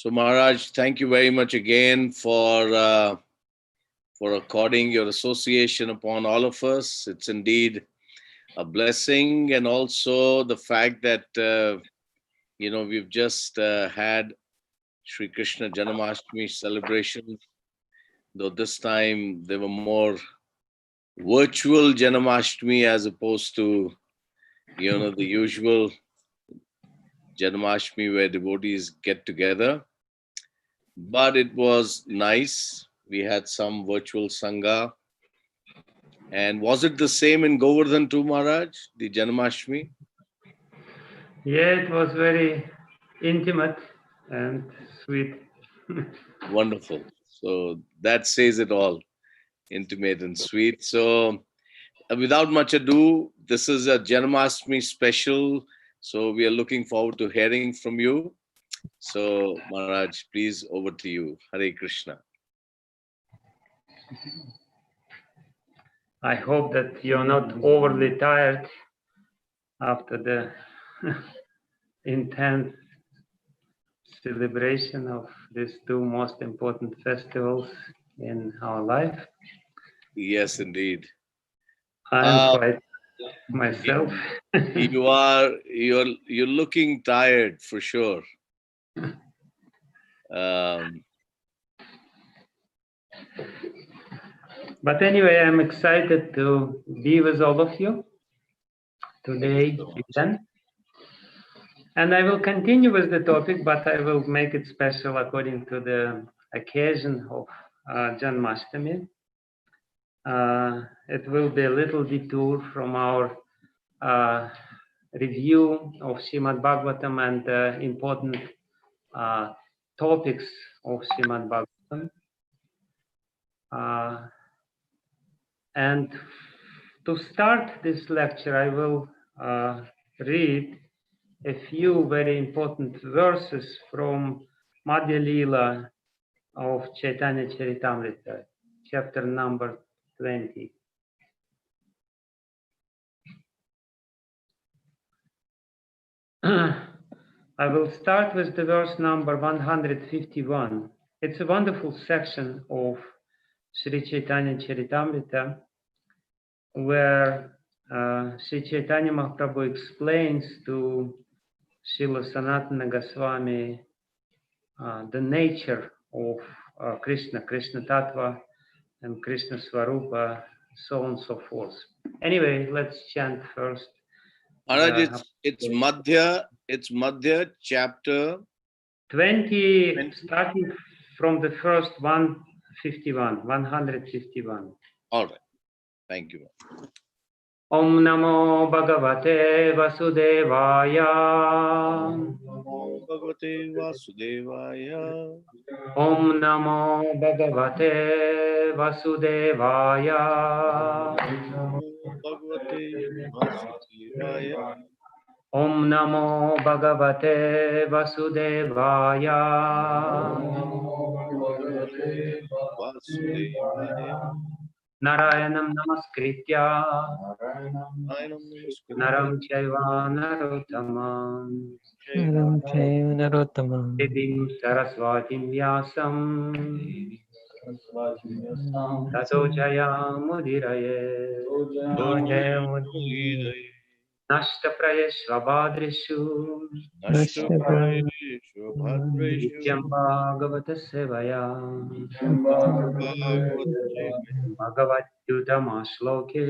So Maharaj, thank you very much again for according your association upon all of us. It's indeed a blessing, and also the fact that we've just had Sri Krishna Janamashtami celebrations, though this time they were more virtual Janamashtami as opposed to the usual Janamashtami where devotees get together. But it was nice. We had some virtual Sangha. And was it the same in Govardhan too, Maharaj, the Janamashtami? Yeah, it was very intimate and sweet. Wonderful. So that says it all, intimate and sweet. So without much ado, this is a Janamashtami special. So we are looking forward to hearing from you. So Maharaj, please, over to you. Hare Krishna. I hope that you're not overly tired after the intense celebration of these two most important festivals in our life. Yes, indeed. I'm quite myself. You're looking tired for sure. But anyway, I'm excited to be with all of you today again. And I will continue with the topic, but I will make it special according to the occasion of Janamashtami. It will be a little detour from our review of Srimad Bhagavatam and important topics of Srimad Bhagavatam. And to start this lecture, I will read a few very important verses from Madhya Leela of Chaitanya Charitamrita, chapter number 20. I will start with the verse number 151. It's a wonderful section of Sri Chaitanya Charitamrita where Sri Chaitanya Mahaprabhu explains to Srila Sanatana Goswami the nature of Krishna Tattva and Krishna Swarupa, so on and so forth. Anyway, let's chant first. Maharaj, it's Madhya chapter 20, starting from the first 151. All right. Thank you. Om Namo Bhagavate Vasudevaya. Namo Bhagavate Vasudevaya. Om Namo Bhagavate Vasudevaya. Om Namo Bhagavate Vasudevaya. Narayanam Namaskritya Naram Chaiva Narottamam Devim Saraswatim Vyasam Tato Jayamudiraye Nashtaprayeshvabhadrishu Nityam Bhagavata Sevaya Bhagavatyutam Ashloke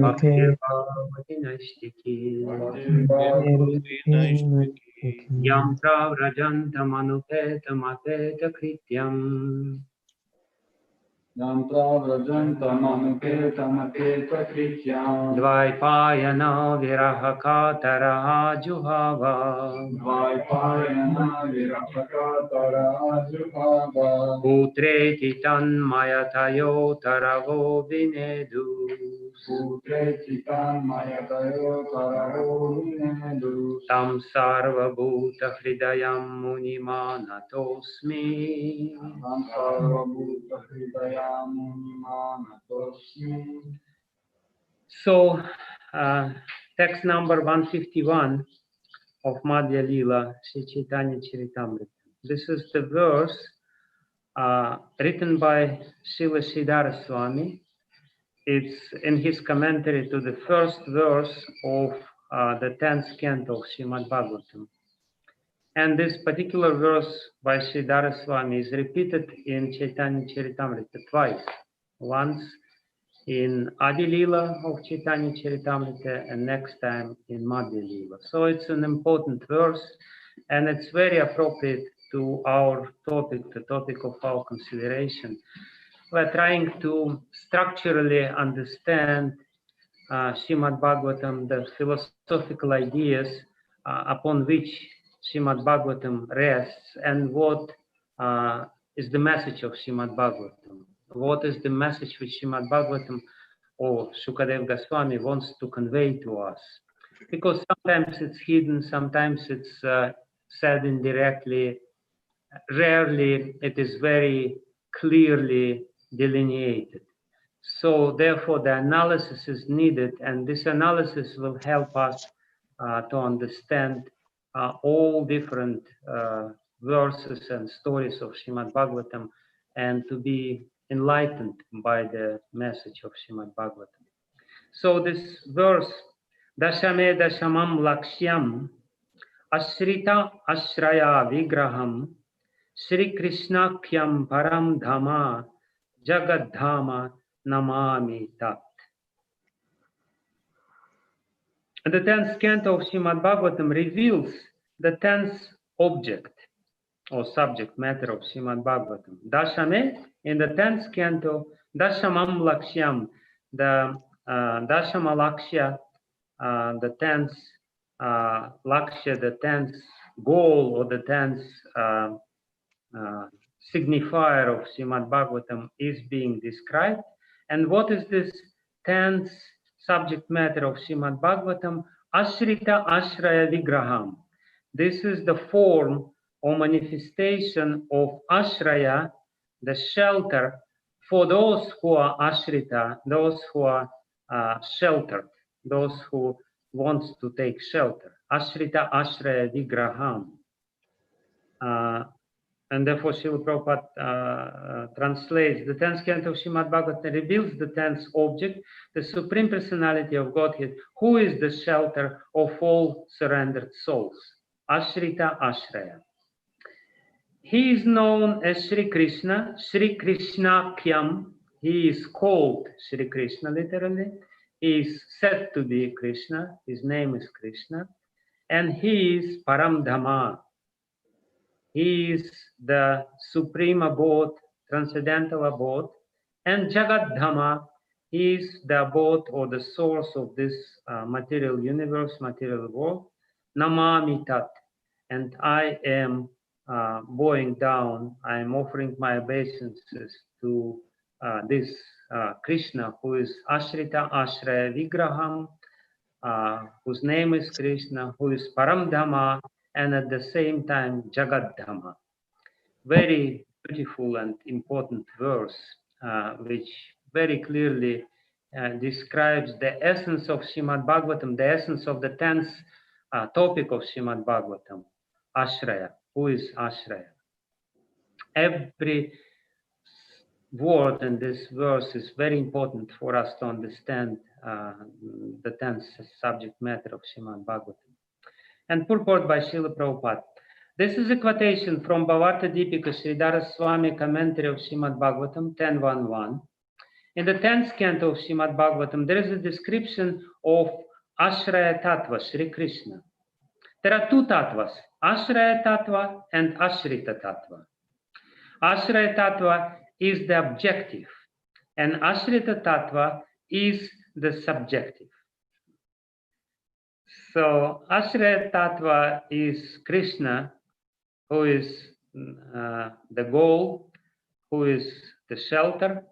Bhaktir Bhagavati Naishtiki Yam Pravrajantam Anupetam Apeta Krityam Dvaipayana Virahakatara Juhava Putreti Tanmayatayo Taravo Vinedu Tam Sarva Bhuta Hridayam Munimanatosmi So, text number 151 of Madhya Lila, Sri Chaitanya Charitamrita. This is the verse written by Srila Sridhara Swami. It's in his commentary to the first verse of the 10th canto of Srimad Bhagavatam. And this particular verse by Sridhara Swami is repeated in Chaitanya Charitamrita twice. Once in Adi Lila of Chaitanya Charitamrita and next time in Madhya Lila. So it's an important verse and it's very appropriate to our topic, the topic of our consideration. We're trying to structurally understand Srimad Bhagavatam, the philosophical ideas upon which Srimad Bhagavatam rests, and what is the message of Srimad Bhagavatam. What is the message which Srimad Bhagavatam or Shukadev Goswami wants to convey to us? Because sometimes it's hidden, sometimes it's said indirectly, rarely it is very clearly delineated. So therefore the analysis is needed, and this analysis will help us to understand all different verses and stories of Srimad Bhagavatam and to be enlightened by the message of Srimad Bhagavatam. So this verse, Dashame Dashamam Lakshyam Ashrita Ashraya Vigraham Sri Krishna Kyam Param Dhama Jagad Dhama Namami Tat. The 10th canto of Srimad Bhagavatam reveals the 10th object or subject matter of Srimad Bhagavatam. Dashame, in the 10th canto, Dashamam Lakshyam, the Dashama Lakshya, the 10th Lakshya, the 10th goal or the 10th signifier of Srimad Bhagavatam is being described. And what is this 10th subject matter of Srimad Bhagavatam? Ashrita Ashraya Vigraham. This is the form or manifestation of Ashraya, the shelter for those who are Ashrita, those who are sheltered, those who want to take shelter. Ashrita Ashraya Vigraham. And therefore, Srila Prabhupada translates the 10th canto of Srimad Bhagavatam reveals the 10th object, the Supreme Personality of Godhead, who is the shelter of all surrendered souls. Ashrita Ashraya. He is known as Sri Krishna, Sri Krishna Kyam. He is called Sri Krishna literally. He is said to be Krishna. His name is Krishna. And he is Param Dhamma. He is the supreme abode, transcendental abode, and Jagat Dhamma is the abode or the source of this material universe, material world. Namami Tat, and I am bowing down, I am offering my obeisances to this Krishna, who is Ashrita Ashraya Vigraham, whose name is Krishna, who is Param Dhamma, and at the same time Jagat Dhamma. Very beautiful and important verse, which very clearly describes the essence of Srimad Bhagavatam, the essence of the 10th topic of Srimad Bhagavatam, Ashraya. Who is Ashraya? Every word in this verse is very important for us to understand the 10th subject matter of Srimad Bhagavatam. And purport by Srila Prabhupada. This is a quotation from Bhavarta Deepika Sridhara Swami commentary of Srimad Bhagavatam 10.1.1. In the 10th canto of Srimad Bhagavatam, there is a description of Ashraya Tattva, Sri Krishna. There are two tattvas, Ashraya Tattva and Ashrita Tattva. Ashraya Tattva is the objective, and Ashrita Tattva is the subjective. So Ashraya Tattva is Krishna, who is the goal, who is the shelter,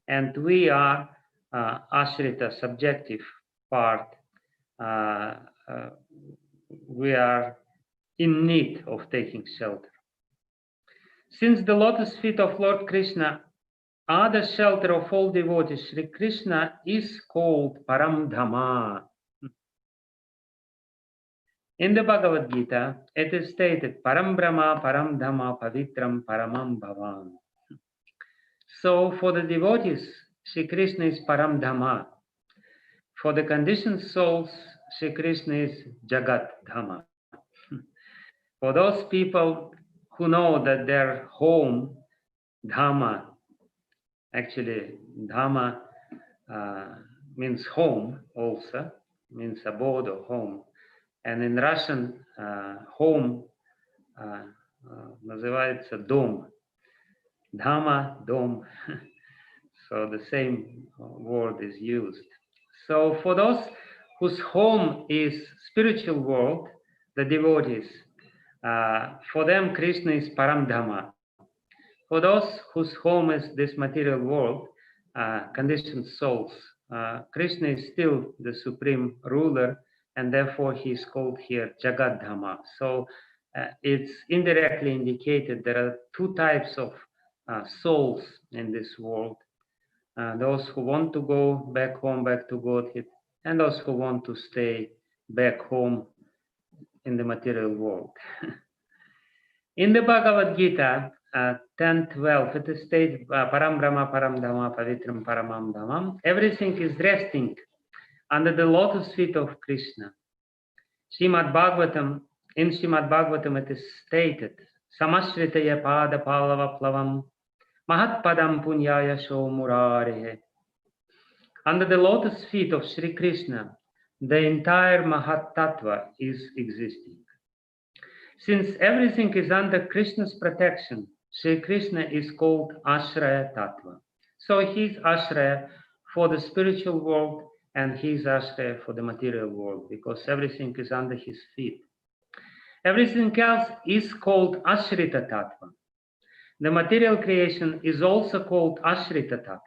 and we are Ashrita, subjective part. We are in need of taking shelter. Since the lotus feet of Lord Krishna are the shelter of all devotees, Sri Krishna is called Param Dhamma. In the Bhagavad Gita, it is stated, Param Brahma, Param Dhamma, Pavitram, Paramam Bhavan. So for the devotees, Sri Krishna is Param Dhamma. For the conditioned souls, Sri Krishna is Jagat Dhamma. For those people who know that their home, Dhamma, actually Dhamma means home also, means abode or home. And in Russian, home называется дом. Dhamma, dom. So the same word is used. So for those whose home is spiritual world, the devotees, for them Krishna is Param Dhamma. For those whose home is this material world, conditioned souls, Krishna is still the supreme ruler, and therefore he is called here Jagat Dhamma. So it's indirectly indicated there are two types of souls in this world. Those who want to go back home, back to Godhead, and those who want to stay back home in the material world. In the Bhagavad Gita, 10:12, it is stated, Param Brahma, Param Dhamma, Pavitram, Paramam Dhamam. Everything is resting under the lotus feet of Krishna. Srimad Bhagavatam, in Srimad Bhagavatam it is stated, Samashritaya Pada Pallava Plavam, Mahat Padam Punyaya Sho Murare. Under the lotus feet of Sri Krishna, the entire Mahat Tattva is existing. Since everything is under Krishna's protection, Sri Krishna is called Ashraya Tattva. So he is Ashraya for the spiritual world and he is Ashraya for the material world because everything is under his feet. Everything else is called Ashrita Tattva. The material creation is also called Ashrita Tattva.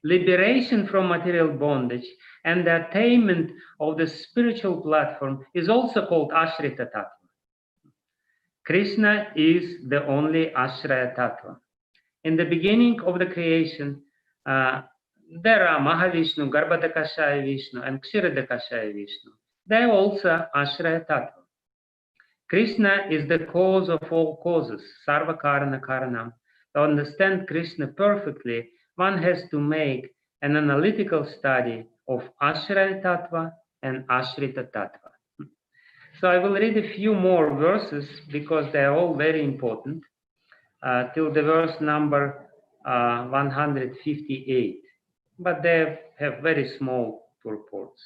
Liberation from material bondage and the attainment of the spiritual platform is also called Ashrita Tattva. Krishna is the only Ashraya Tattva. In the beginning of the creation, there are Mahavishnu, Garbhodakashaya Vishnu, and Kshirodakashaya Vishnu. They are also Ashraya Tattva. Krishna is the cause of all causes, Sarva Karana Karanam. To understand Krishna perfectly, one has to make an analytical study of Ashraya Tattva and Ashrita Tattva. So I will read a few more verses because they are all very important, till the verse number 158, but they have very small purports.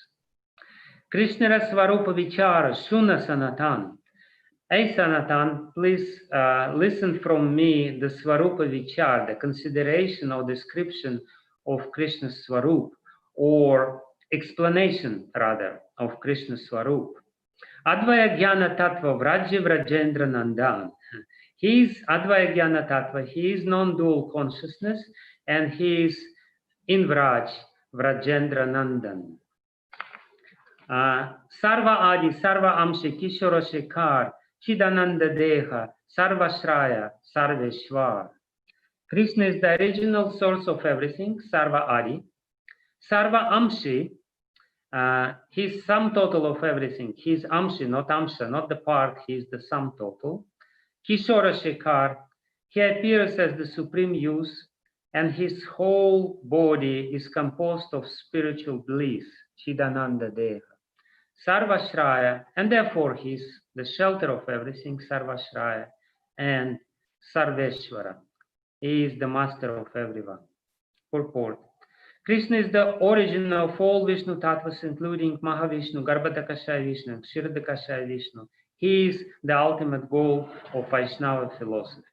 Krishna Swarupa Vichara Shuna Sanatan. Hey Sanatan, please listen from me the Swarupa Vichar, the consideration or description of Krishna's Swarup, or explanation rather of Krishna's Swarup. Advaya Jnana Tattva Vrajya Vrajendra Nandan. He is Advaya Jnana Tattva, he is non-dual consciousness, and he is in Vraj, Vrajendra Nandan. Sarva Adi, Sarva Amshi, Kishora Shekar, Chidananda Deha, Sarva Shraya, Sarveshwar. Krishna is the original source of everything, Sarva Adi. Sarva Amshi, he's sum total of everything. He's Amshi, not Amsha, not the part, he's the sum total. Kishora Shekar, he appears as the supreme use, and his whole body is composed of spiritual bliss, Chidananda Deha. Sarvashraya, and therefore he's the shelter of everything, Sarvashraya, and Sarveshwara. He is the master of everyone. Purport. Krishna is the origin of all Vishnu Tattvas, including Mahavishnu, Garbhodakashaya Vishnu, Kshirodakashaya Vishnu. He is the ultimate goal of Vaishnava philosophy.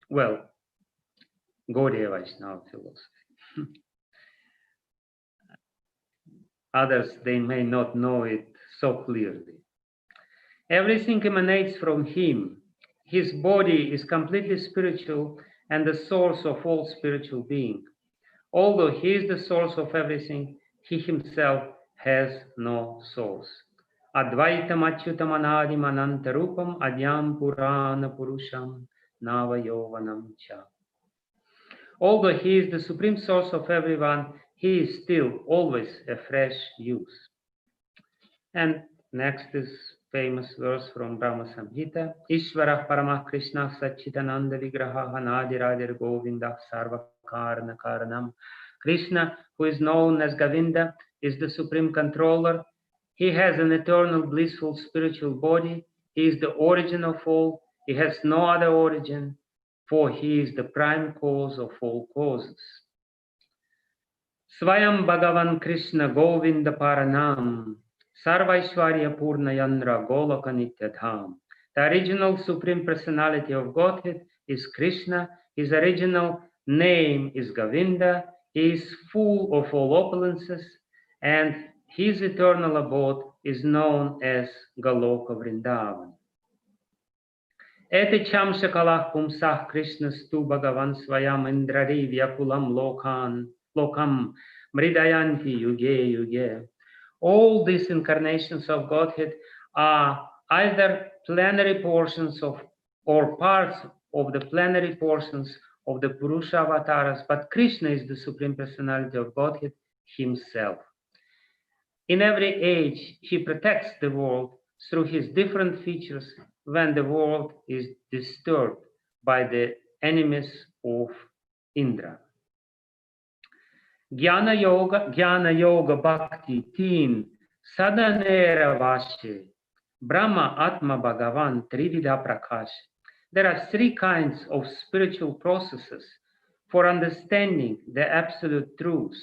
Well, Gaudiya Vaishnava philosophy. Others, they may not know it so clearly. Everything emanates from him. His body is completely spiritual and the source of all spiritual being. Although he is the source of everything, he himself has no source. Advaitam achyutam anadim anantarupam adyam purana purusham navayovanam cha. Although he is the supreme source of everyone, he is still always a fresh use. And next is famous verse from Brahma Samhita. Ishvarah Paramah Krishna Satchitananda Vigraha Hanadiradir Govinda Sarva Karana Karanam. Krishna, who is known as Govinda, is the supreme controller. He has an eternal blissful spiritual body. He is the origin of all. He has no other origin, for he is the prime cause of all causes. Swayam Bhagavan Krishna Govinda Paranam Sarvaishwarya Purna Yandra Golaka Nitya Dham. The original Supreme Personality of Godhead is Krishna. His original name is Govinda. He is full of all opulences, and his eternal abode is known as Goloka Vrindavan. Ete cham shakalah pumsah Krishna stu Bhagavan Swayam Indrari Vyakulam Lokam Mridayanti Yuge Yuge. All these incarnations of Godhead are either plenary portions of or parts of the plenary portions of the Purusha avatars, but Krishna is the Supreme Personality of Godhead himself. In every age, he protects the world through his different features when the world is disturbed by the enemies of Indra. Jnana Yoga Bhakti Teen Sadanera Vashe Brahma Atma Bhagavan Trivida Prakash. There are three kinds of spiritual processes for understanding the absolute truth: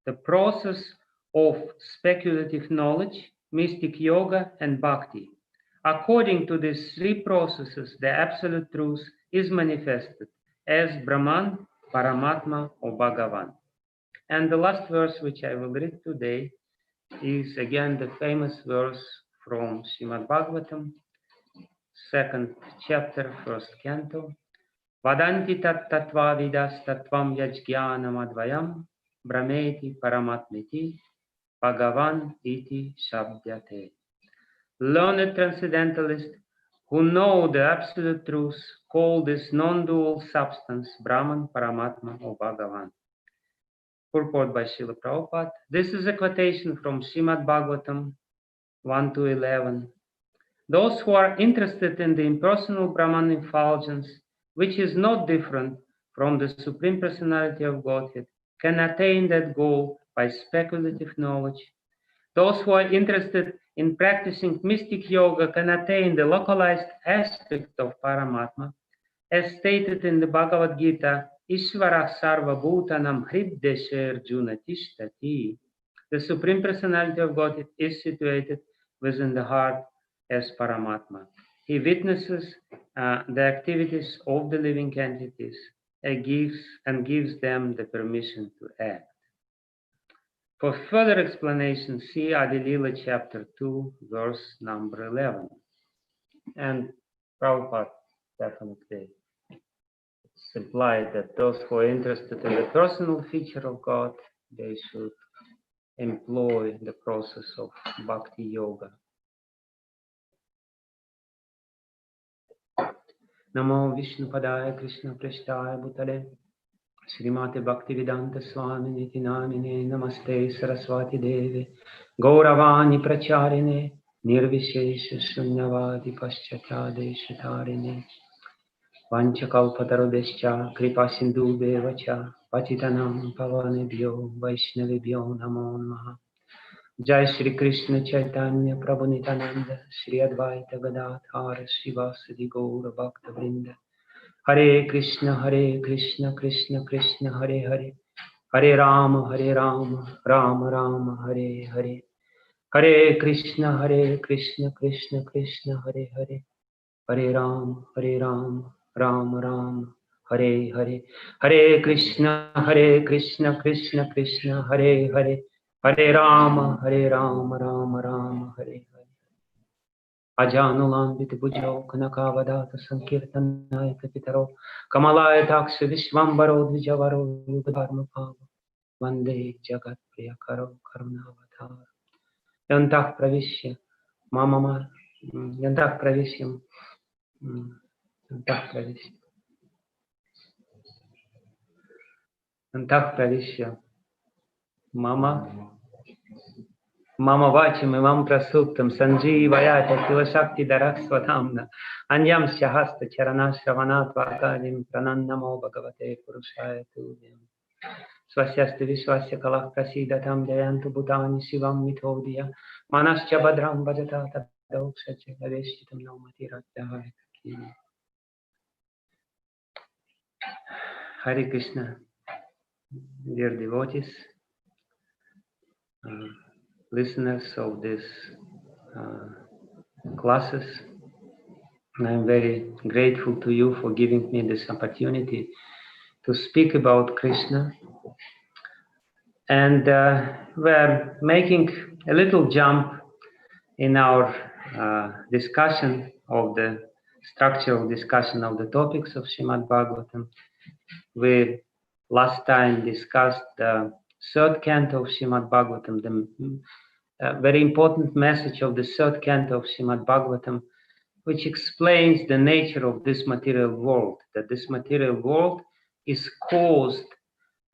the process of speculative knowledge, mystic yoga, and bhakti. According to these three processes, the absolute truth is manifested as Brahman, Paramatma, or Bhagavan. And the last verse which I will read today is again the famous verse from Srimad Bhagavatam, 2nd chapter, 1st canto. Vadanti tat tattva vidas tattvam yajnanam advayam brahmeti paramatmiti Bhagavan iti shabdyate. Learned transcendentalists who know the absolute truth call this non-dual substance Brahman, Paramatma, or Bhagavan. Purport by Srila Prabhupada. This is a quotation from Srimad Bhagavatam 1-11. Those who are interested in the impersonal Brahman effulgence, which is not different from the Supreme Personality of Godhead, can attain that goal by speculative knowledge. Those who are interested in practicing mystic yoga can attain the localized aspect of Paramatma. As stated in the Bhagavad Gita, Ishvara Sarva Bhutanam Hriddeshe Arjuna Tishtati. The Supreme Personality of Godhead is situated within the heart as Paramatma. He witnesses the activities of the living entities and gives them the permission to act. For further explanation, see Adi Lila chapter 2, verse number 11. And Prabhupada definitely implied that those who are interested in the personal feature of God, they should employ the process of Bhakti Yoga. Namo Vishnu Padaya Krishna Prashtaya Bhutale Srimate Bhaktivedanta Swami Niti Namine Namaste Saraswati Deve Gauravani Pracharine Nirvishesha Shunyavadi Paschatade Shatarine Vanchakalpatarudescha Kripa Sindhu Bevacha Patitanam Pavanebhyo Vaishnavibhyo Namo Namaha. Jai Shri Krishna Chaitanya Prabhu Nityananda Shri Advaita Gadadhara Srivasadi Gaura Bhakta Vrinda. Hare Krishna Krishna Krishna Hare Hare Hare Rama Rama Rama Hare Hare. Hare Krishna Krishna Krishna Hare Hare Hare Rama Rama Rama Hare Hare. Hare Krishna Krishna Krishna Hare Hare Hare Rama Rama Rama Hare Hare. Ajanulambit Bujao Kanakavadata Sankirtanaya Kapitaro Kamalaya Taksha Vishvambaro Dvijavaro Yugadharma Pava Vande Jagat Priyakaro Karunavatar Yantah Pravishya Mama Yantah Pravishya Yantah Pravishya Yantah Pravishya Mama Mama vachim imam prasuptam sanjeevayata shivashakti darakshvatamna anyam shahasta charana shravanatva akalim pranannamo bhagavate purushaya tubhyam swasyastu vishwasya kalah prasidatam jayantu bhutani shivam mithodya manascha badram bhajata tadaukshacha aveshchitam naumati ratyahaya. Hare Krishna, dear devotees, listeners of these classes. I'm very grateful to you for giving me this opportunity to speak about Krishna. And we're making a little jump in our discussion of the structural discussion of the topics of Srimad Bhagavatam. We last time discussed the third canto of Srimad Bhagavatam, the very important message of the third canto of Srimad Bhagavatam, which explains the nature of this material world, that this material world is caused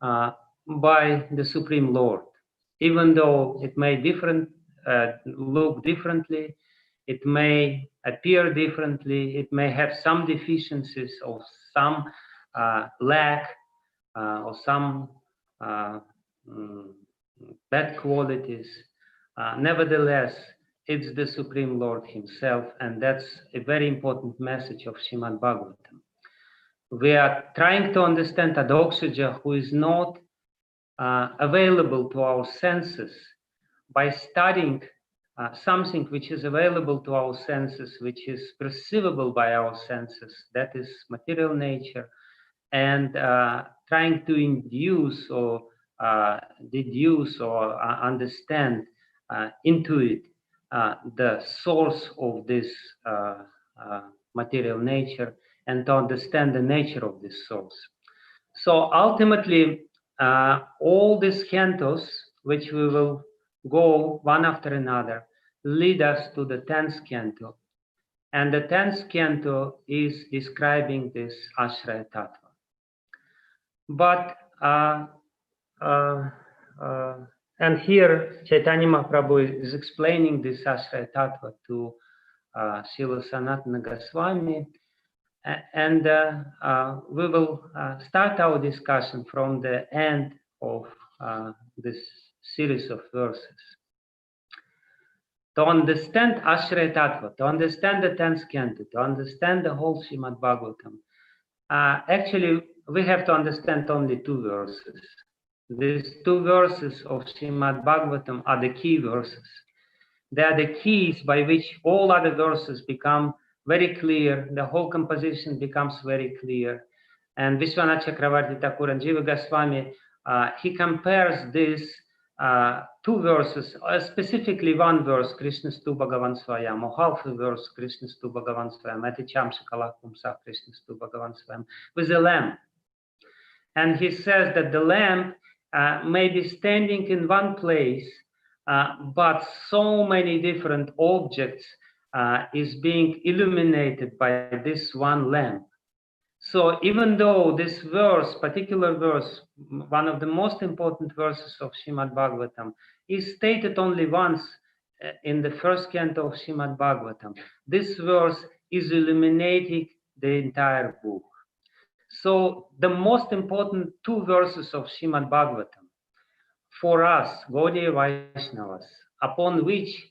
by the Supreme Lord. Even though it may look differently, it may appear differently, it may have some deficiencies or some lack or some bad qualities. Nevertheless, it's the Supreme Lord Himself, and that's a very important message of Srimad Bhagavatam. We are trying to understand Adoksaja, who is not available to our senses, by studying something which is available to our senses, which is perceivable by our senses, that is material nature, and trying to induce or deduce or understand into it the source of this material nature, and to understand the nature of this source. So ultimately, all these cantos, which we will go one after another, lead us to the 10th canto. And the 10th canto is describing this Ashraya Tattva. But, and here Chaitanya Mahaprabhu is explaining this Ashraya Tattva to Srila Sanatana Goswami. And we will start our discussion from the end of this series of verses. To understand Ashraya Tattva, to understand the 10th canto, to understand the whole Srimad Bhagavatam, actually we have to understand only two verses. These two verses of Srimad Bhagavatam are the key verses. They are the keys by which all other verses become very clear, the whole composition becomes very clear. And Vishwanath Chakravarti Thakur and Jiva Goswami, he compares these two verses, specifically one verse, Krishna Stu Bhagavan Swayam, or half a verse, Krishna Stu Bhagavan Swayam, Aticham Shakalak Pumsah Krishna Stu Bhagavan Swayam, with a lamp. And he says that the lamp may be standing in one place, but so many different objects is being illuminated by this one lamp. So even though this verse, particular verse, one of the most important verses of Srimad Bhagavatam, is stated only once in the first canto of Srimad Bhagavatam, this verse is illuminating the entire book. So the most important two verses of Srimad Bhagavatam for us, Gaudiya Vaishnavas, upon which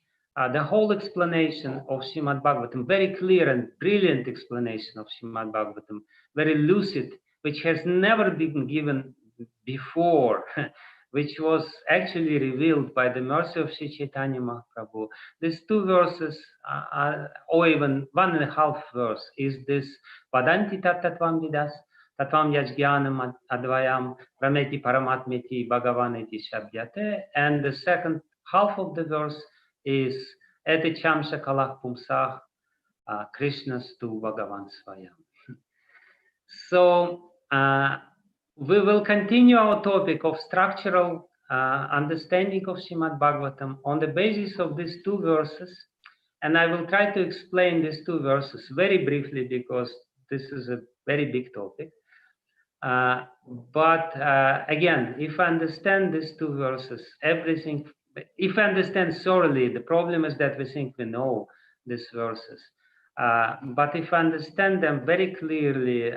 the whole explanation of Srimad Bhagavatam, very clear and brilliant explanation of Srimad Bhagavatam, very lucid, which has never been given before, which was actually revealed by the mercy of Sri Chaitanya Mahaprabhu. These two verses, or even 1.5 verse, is this Vadanti Tattatvam Vidas, Tatvam Yajnanam Advayam Rameti Paramatmeti Bhagavaneti Shabdyate, and the second half of the verse is Ete Chamsha Kalak Pumsah Krishna Stu Bhagavan Swayam. So we will continue our topic of structural understanding of Srimad Bhagavatam on the basis of these two verses, and I will try to explain these two verses very briefly because this is a very big topic. But again, if I understand these two verses, everything if we understand thoroughly, the problem is that we think we know these verses. But if we understand them very clearly,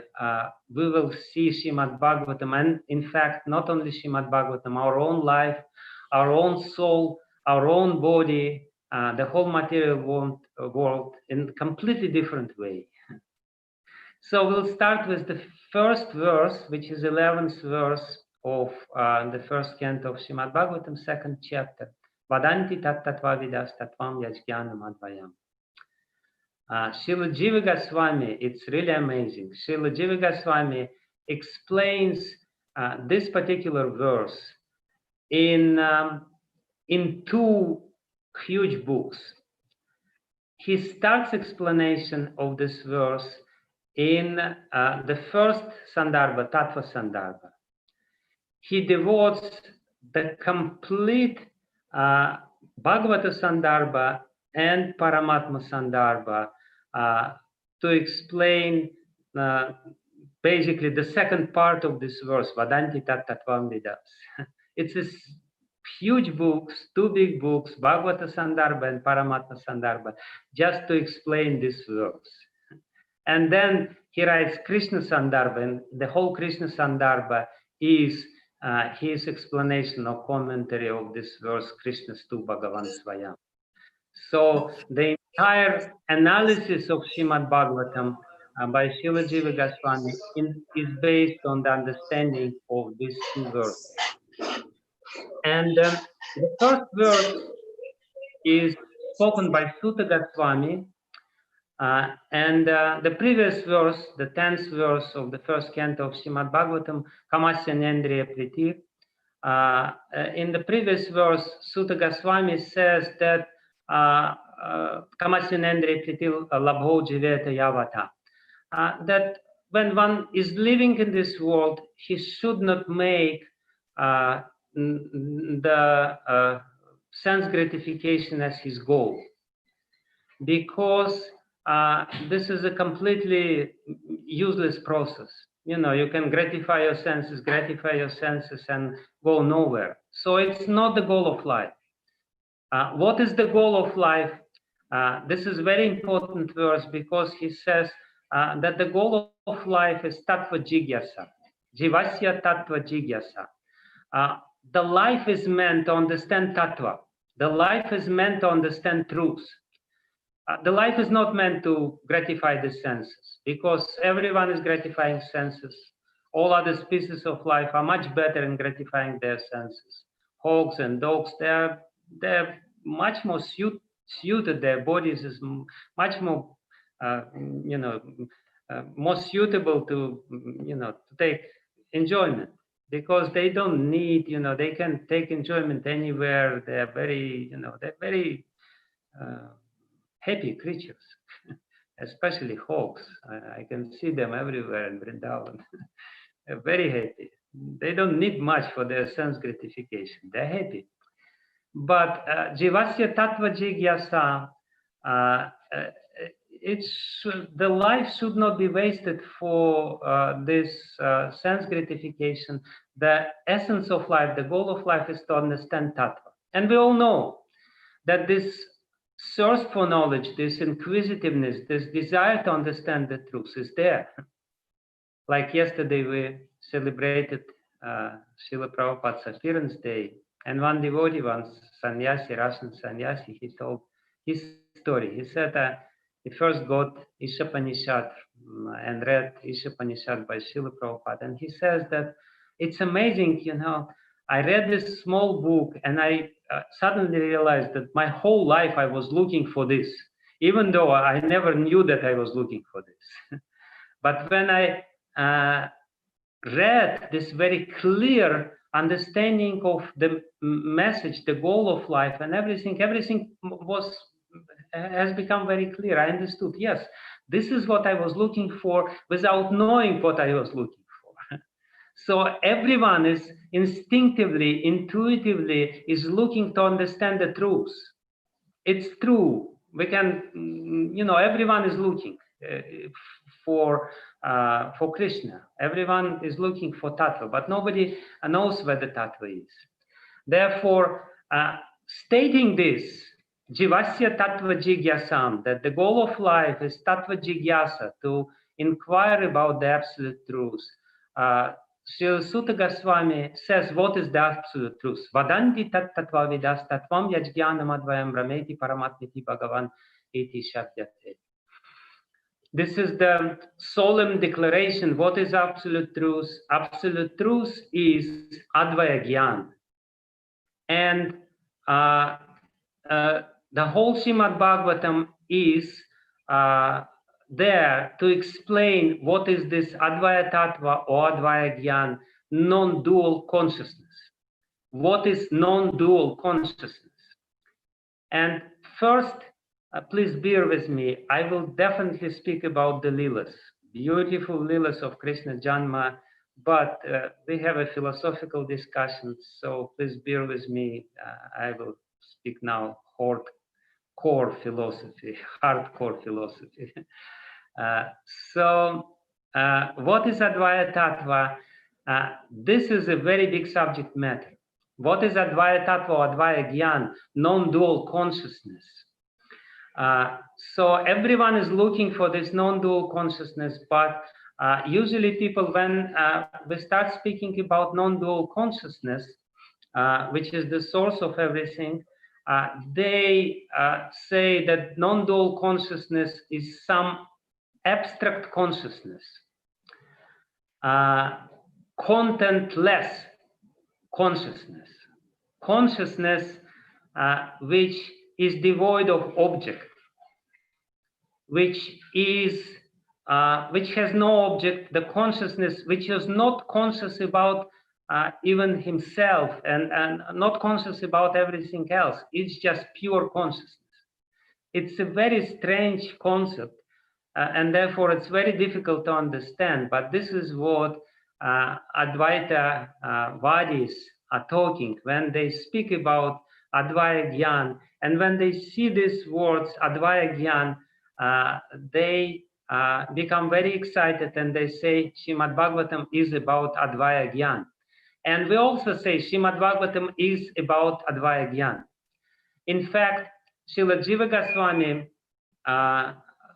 we will see Srimad Bhagavatam, and in fact, not only Srimad Bhagavatam, our own life, our own soul, our own body, the whole material world in a completely different way. So we'll start with the first verse, which is 11th verse of the first canto of Srimad Bhagavatam, second chapter. Vadanti tattva vidas tattvam yajnanam advayam. Srila Jiva Goswami, it's really amazing. Srila Jiva Goswami explains this particular verse in two huge books. He starts explanation of this verse in the first Sandarbha, Tattva Sandarbha. He devotes the complete Bhagavata Sandarbha and Paramatma Sandarbha to explain basically the second part of this verse, Vadanti Tattvam Vidas. It's a huge books, two big books, Bhagavata Sandarbha and Paramatma Sandarbha, just to explain this verse. And then he writes Krishna Sandarbha, and the whole Krishna Sandarbha is his explanation or commentary of this verse, Krishna's tu Bhagavan Swayam. So the entire analysis of Srimad Bhagavatam by Srila Jiva Goswami is based on the understanding of these two verses. And the first verse is spoken by Sutta Goswami, and the previous verse, the 10th verse of the first canto of Srimad Bhagavatam, Kamasya Nendriya Priti. In the previous verse, Sutta Goswami says that Kamasya Nendriya Priti Labho Jiveta Yavata. That when one is living in this world, he should not make the sense gratification as his goal, because this is a completely useless process. You know, you can gratify your senses and go nowhere. So it's not the goal of life. What is the goal of life? This is very important verse, because he says that the goal of life is tattva jigyasa, jivasya tattva jigyasa. The life is meant to understand tattva. The life is meant to understand truth. The life is not meant to gratify the senses, because everyone is gratifying senses. All other species of life are much better in gratifying their senses. Hogs and dogs, they're much more suited. Their bodies is much more, more suitable to, to take enjoyment, because they don't need, they can take enjoyment anywhere. They're very, happy creatures, especially hogs. I can see them everywhere in Vrindavan. They're very happy. They don't need much for their sense gratification. They're happy. But Jivasya Tattva Jigyasa, the life should not be wasted for this sense gratification. The essence of life, the goal of life, is to understand Tattva. And we all know that this thirst for knowledge, this inquisitiveness, this desire to understand the truth is there. Like yesterday, we celebrated Srila Prabhupada's appearance day, and one devotee, one sannyasi, Russian sannyasi, he told his story. He said he first got Ishapanishad and read Ishapanishad by Srila Prabhupada, and he says that it's amazing, I read this small book, and I suddenly realized that my whole life I was looking for this, even though I never knew that I was looking for this. But when I read this very clear understanding of the message, the goal of life, and everything has become very clear. I understood, yes, this is what I was looking for without knowing what I was looking for. So everyone is instinctively, intuitively is looking to understand the truth. It's true. We can, everyone is looking for Krishna. Everyone is looking for Tattva, but nobody knows where the Tattva is. Therefore, stating this, Jivasya Tattva Jigyasam, that the goal of life is Tattva Jigyasa, to inquire about the absolute truth. Srila Sutta Goswami says, what is the absolute truth? Vadanti tat tattva vidas tattvam yajnanam advayam brahmeti paramatmiti bhagavan iti shabdyate. This is the solemn declaration. What is absolute truth? Absolute truth is Advaya Gyan. And the whole Srimad Bhagavatam is there to explain what is this Advaya Tattva or Advaya Gyan, non-dual consciousness. What is non-dual consciousness? And first, please bear with me. I will definitely speak about the Leelas, beautiful Leelas of Krishna Janma, but we have a philosophical discussion, so please bear with me. I will speak now hardcore philosophy. What is Advaya Tattva? This is a very big subject matter. What is Advaya Tattva or Advaya Gyan? Non-dual consciousness. So everyone is looking for this non-dual consciousness, but usually people, when we start speaking about non-dual consciousness, which is the source of everything, they say that non-dual consciousness is some abstract consciousness, contentless consciousness, which is devoid of object, which has no object, the consciousness which is not conscious about even himself and not conscious about everything else. It's just pure consciousness. It's a very strange concept, and therefore it's very difficult to understand, but this is what Advaita Vadis are talking when they speak about Advaya Gyan, and when they see these words Advaya Gyan, they become very excited and they say Srimad Bhagavatam is about Advaya Gyan. And we also say Srimad Bhagavatam is about Advaya Gyan. In fact, Srila Jiva Goswami,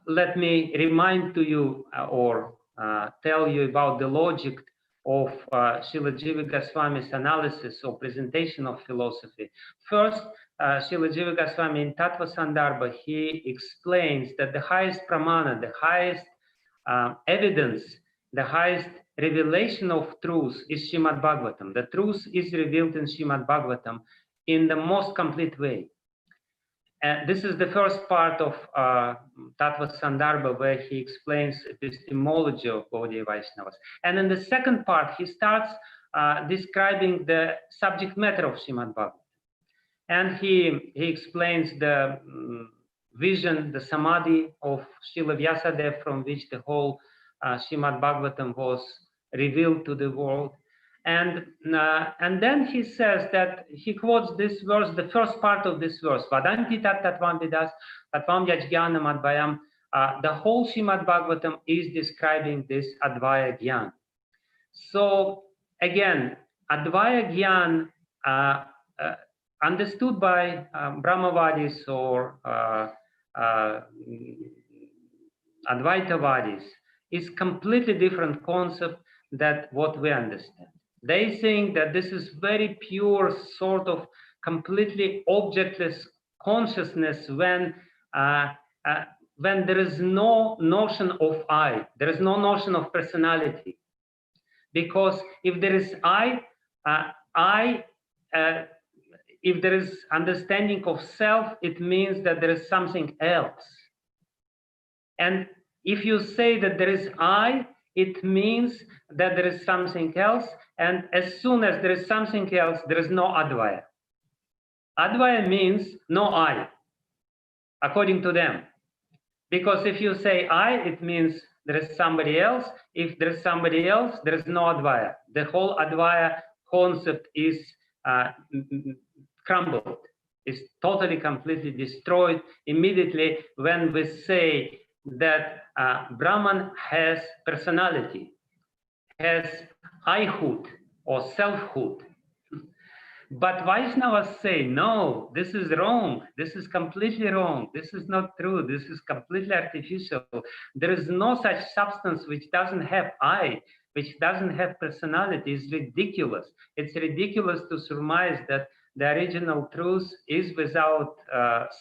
let me remind to you or tell you about the logic of Srila Jiva Goswami's analysis or presentation of philosophy. First, Srila Jiva Goswami in Tattva Sandarbha, he explains that the highest pramana, the highest evidence, the highest revelation of truth is Srimad Bhagavatam. The truth is revealed in Srimad Bhagavatam in the most complete way. And this is the first part of Tattva Sandarbha, where he explains epistemology of Gaudiya Vaishnavas. And in the second part, he starts describing the subject matter of Srimad Bhagavatam. And he explains the vision, the samadhi of Srila Vyasadeva, from which the whole Srimad Bhagavatam was revealed to the world. And then he says that he quotes this verse, the first part of this verse, Vadanti tat tattvam vidas tattvam yajnanam advayam. The whole Srimad Bhagavatam is describing this Advaya Gyan. So again, Advaya Gyan, understood by Brahmavadis or Advaitavadis, is completely different concept than what we understand. They think that this is very pure, sort of completely objectless consciousness when there is no notion of I, there is no notion of personality. Because if there is if there is understanding of self, it means that there is something else. And if you say that there is I, it means that there is something else. And as soon as there is something else, there is no Advaya. Advaya means no I, according to them. Because if you say I, it means there is somebody else. If there is somebody else, there is no Advaya. The whole Advaya concept is crumbled, is totally, completely destroyed immediately when we say that Brahman has personality, has I-hood or selfhood. But Vaishnavas say, no, this is wrong. This is completely wrong. This is not true. This is completely artificial. There is no such substance which doesn't have I, which doesn't have personality. It's ridiculous. It's ridiculous to surmise that the original truth is without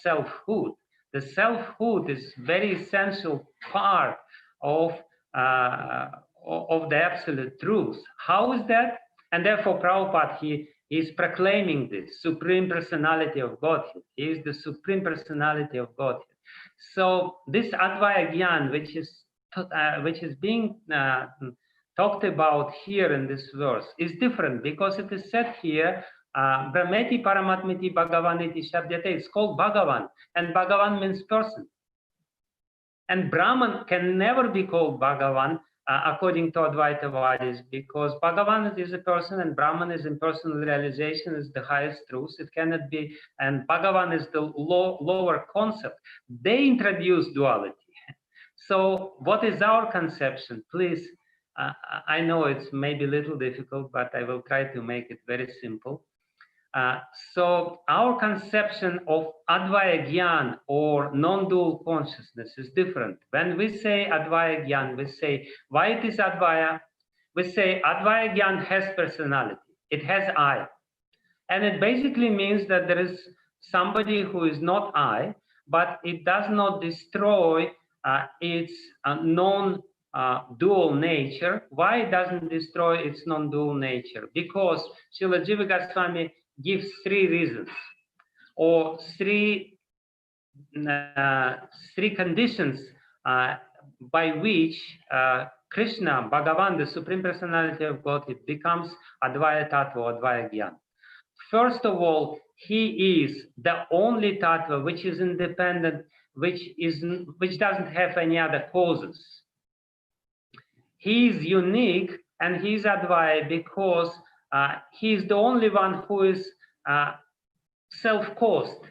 selfhood. The selfhood is very essential part of the absolute truth. How is that? And therefore, Prabhupada, he is proclaiming this Supreme Personality of Godhead. He is the Supreme Personality of Godhead. So this Advaya Gyan, which is being talked about here in this verse, is different because it is said here, Brahmeti Paramatmiti Bhagavaniti Shabdyate. It's called Bhagavan, and Bhagavan means person. And Brahman can never be called Bhagavan according to Advaitavadis, because Bhagavan is a person and Brahman is impersonal realization, is the highest truth. It cannot be, and Bhagavan is the lower concept. They introduce duality. So what is our conception? Please, I know it's maybe a little difficult, but I will try to make it very simple. So our conception of Advaya Gyan or non-dual consciousness is different. When we say Advaya Gyan, we say, why it is Advaya? We say Advaya Gyan has personality. It has I. And it basically means that there is somebody who is not I, but it does not destroy its non-dual nature. Why it doesn't destroy its non-dual nature? Because Srila Jiva Goswami gives three reasons or three conditions by which Krishna, Bhagavan, the Supreme Personality of Godhead, becomes Advaya Tattva or Advaya Gyan. First of all, he is the only Tattva which is independent, which doesn't have any other causes. He is unique and he is Advaya because he is the only one who is self-caused.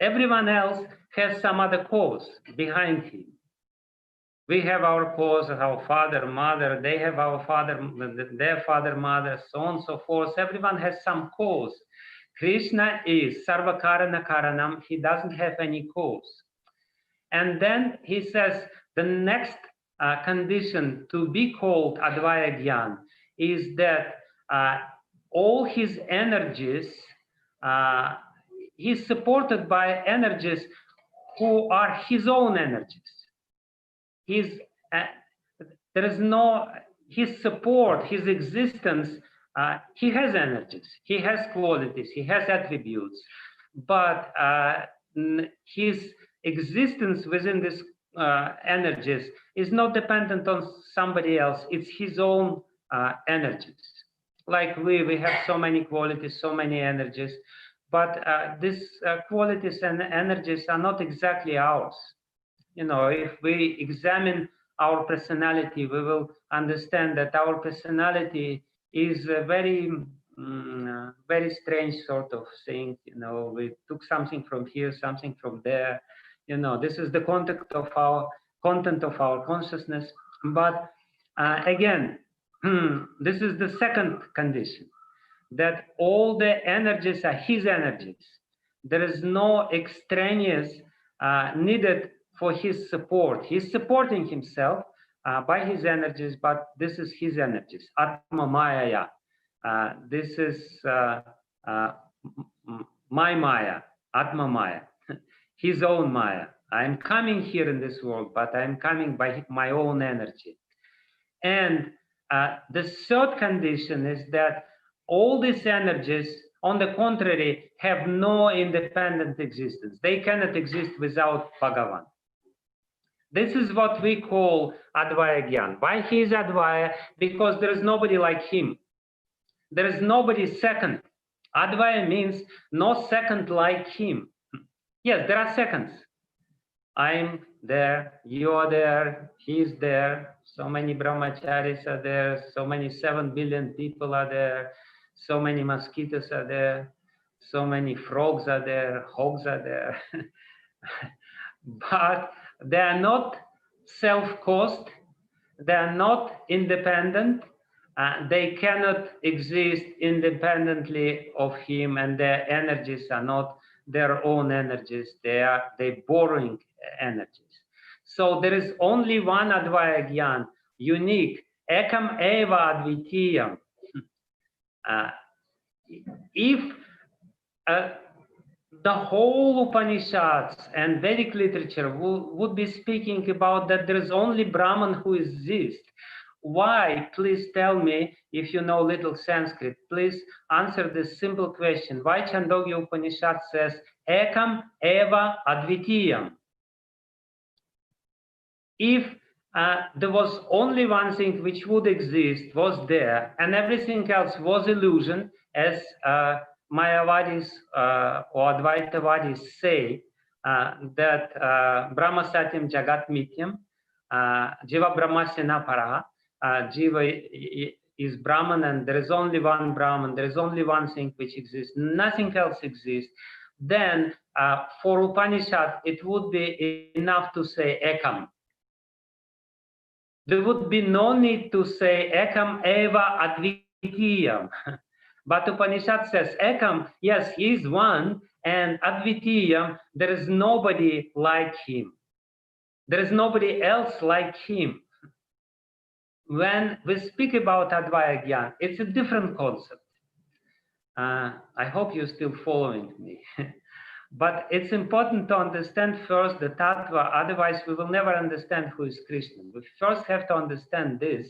Everyone else has some other cause behind him. We have our cause, our father, mother, they have our father, their father, mother, so on and so forth. Everyone has some cause. Krishna is Sarvakarana Karanam. He doesn't have any cause. And then he says the next condition to be called Advaya Gyan is that all his energies, he's supported by energies who are his own energies. There is no, his support, his existence, he has energies, he has qualities, he has attributes, but his existence within these energies is not dependent on somebody else. It's his own energies. Like we have so many qualities, so many energies, but these qualities and energies are not exactly ours. You know, if we examine our personality, we will understand that our personality is a very, very strange sort of thing. You know, we took something from here, something from there. You know, this is the content of our consciousness. But again, this is the second condition, that all the energies are his energies. There is no extraneous needed for his support. He's supporting himself by his energies, but this is his energies. Atma Maya. This is my Maya, Atma Maya, his own Maya. I'm coming here in this world, but I'm coming by my own energy. And the third condition is that all these energies, on the contrary, have no independent existence. They cannot exist without Bhagavan. This is what we call Advaya Gyan. Why he is Advaya? Because there is nobody like him. There is nobody second. Advaya means no second like him. Yes, there are seconds. I'm there, you are there, he is there, so many brahmacharis are there, so many 7 billion people are there, so many mosquitoes are there, so many frogs are there, hogs are there. But they are not self-caused, they are not independent, They cannot exist independently of him, and their energies are not their own energies. They're borrowing energies. So there is only one Advaya Gyan, unique, Ekam Eva Advitiyam. If the whole Upanishads and Vedic literature would be speaking about that there is only Brahman who exists, why, please tell me, if you know little Sanskrit, please answer this simple question. Why Chandogya Upanishad says, Ekam Eva Advitiyam? If there was only one thing which would exist, was there, and everything else was illusion, as Mayavadis or Advaitavadis say, that Brahma Satyam Jagat Mityam, Jiva Brahmasya na para, Jiva is Brahman, and there is only one Brahman, there is only one thing which exists, nothing else exists. Then for Upanishad, it would be enough to say Ekam. There would be no need to say Ekam Eva Advitiyam. But Upanishad says Ekam, yes, he is one, and Advitiyam, there is nobody like him. There is nobody else like him. When we speak about Advaya Gyan, it's a different concept. I hope you're still following me. But it's important to understand first the tattva, otherwise we will never understand who is Krishna. We first have to understand this,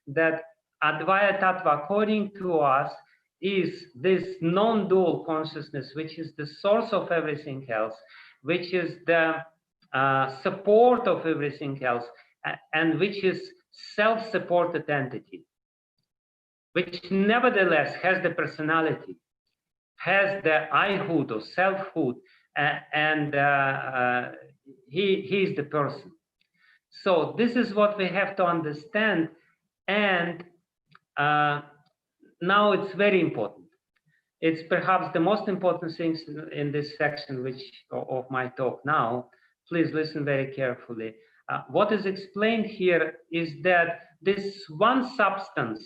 that Advaya tattva, according to us, is this non-dual consciousness, which is the source of everything else, which is the support of everything else, and which is self-supported entity, which nevertheless has the personality, has the I-hood or selfhood, and he is the person. So this is what we have to understand, and now it's very important. It's perhaps the most important things in this section of my talk now. Please listen very carefully. What is explained here is that this one substance,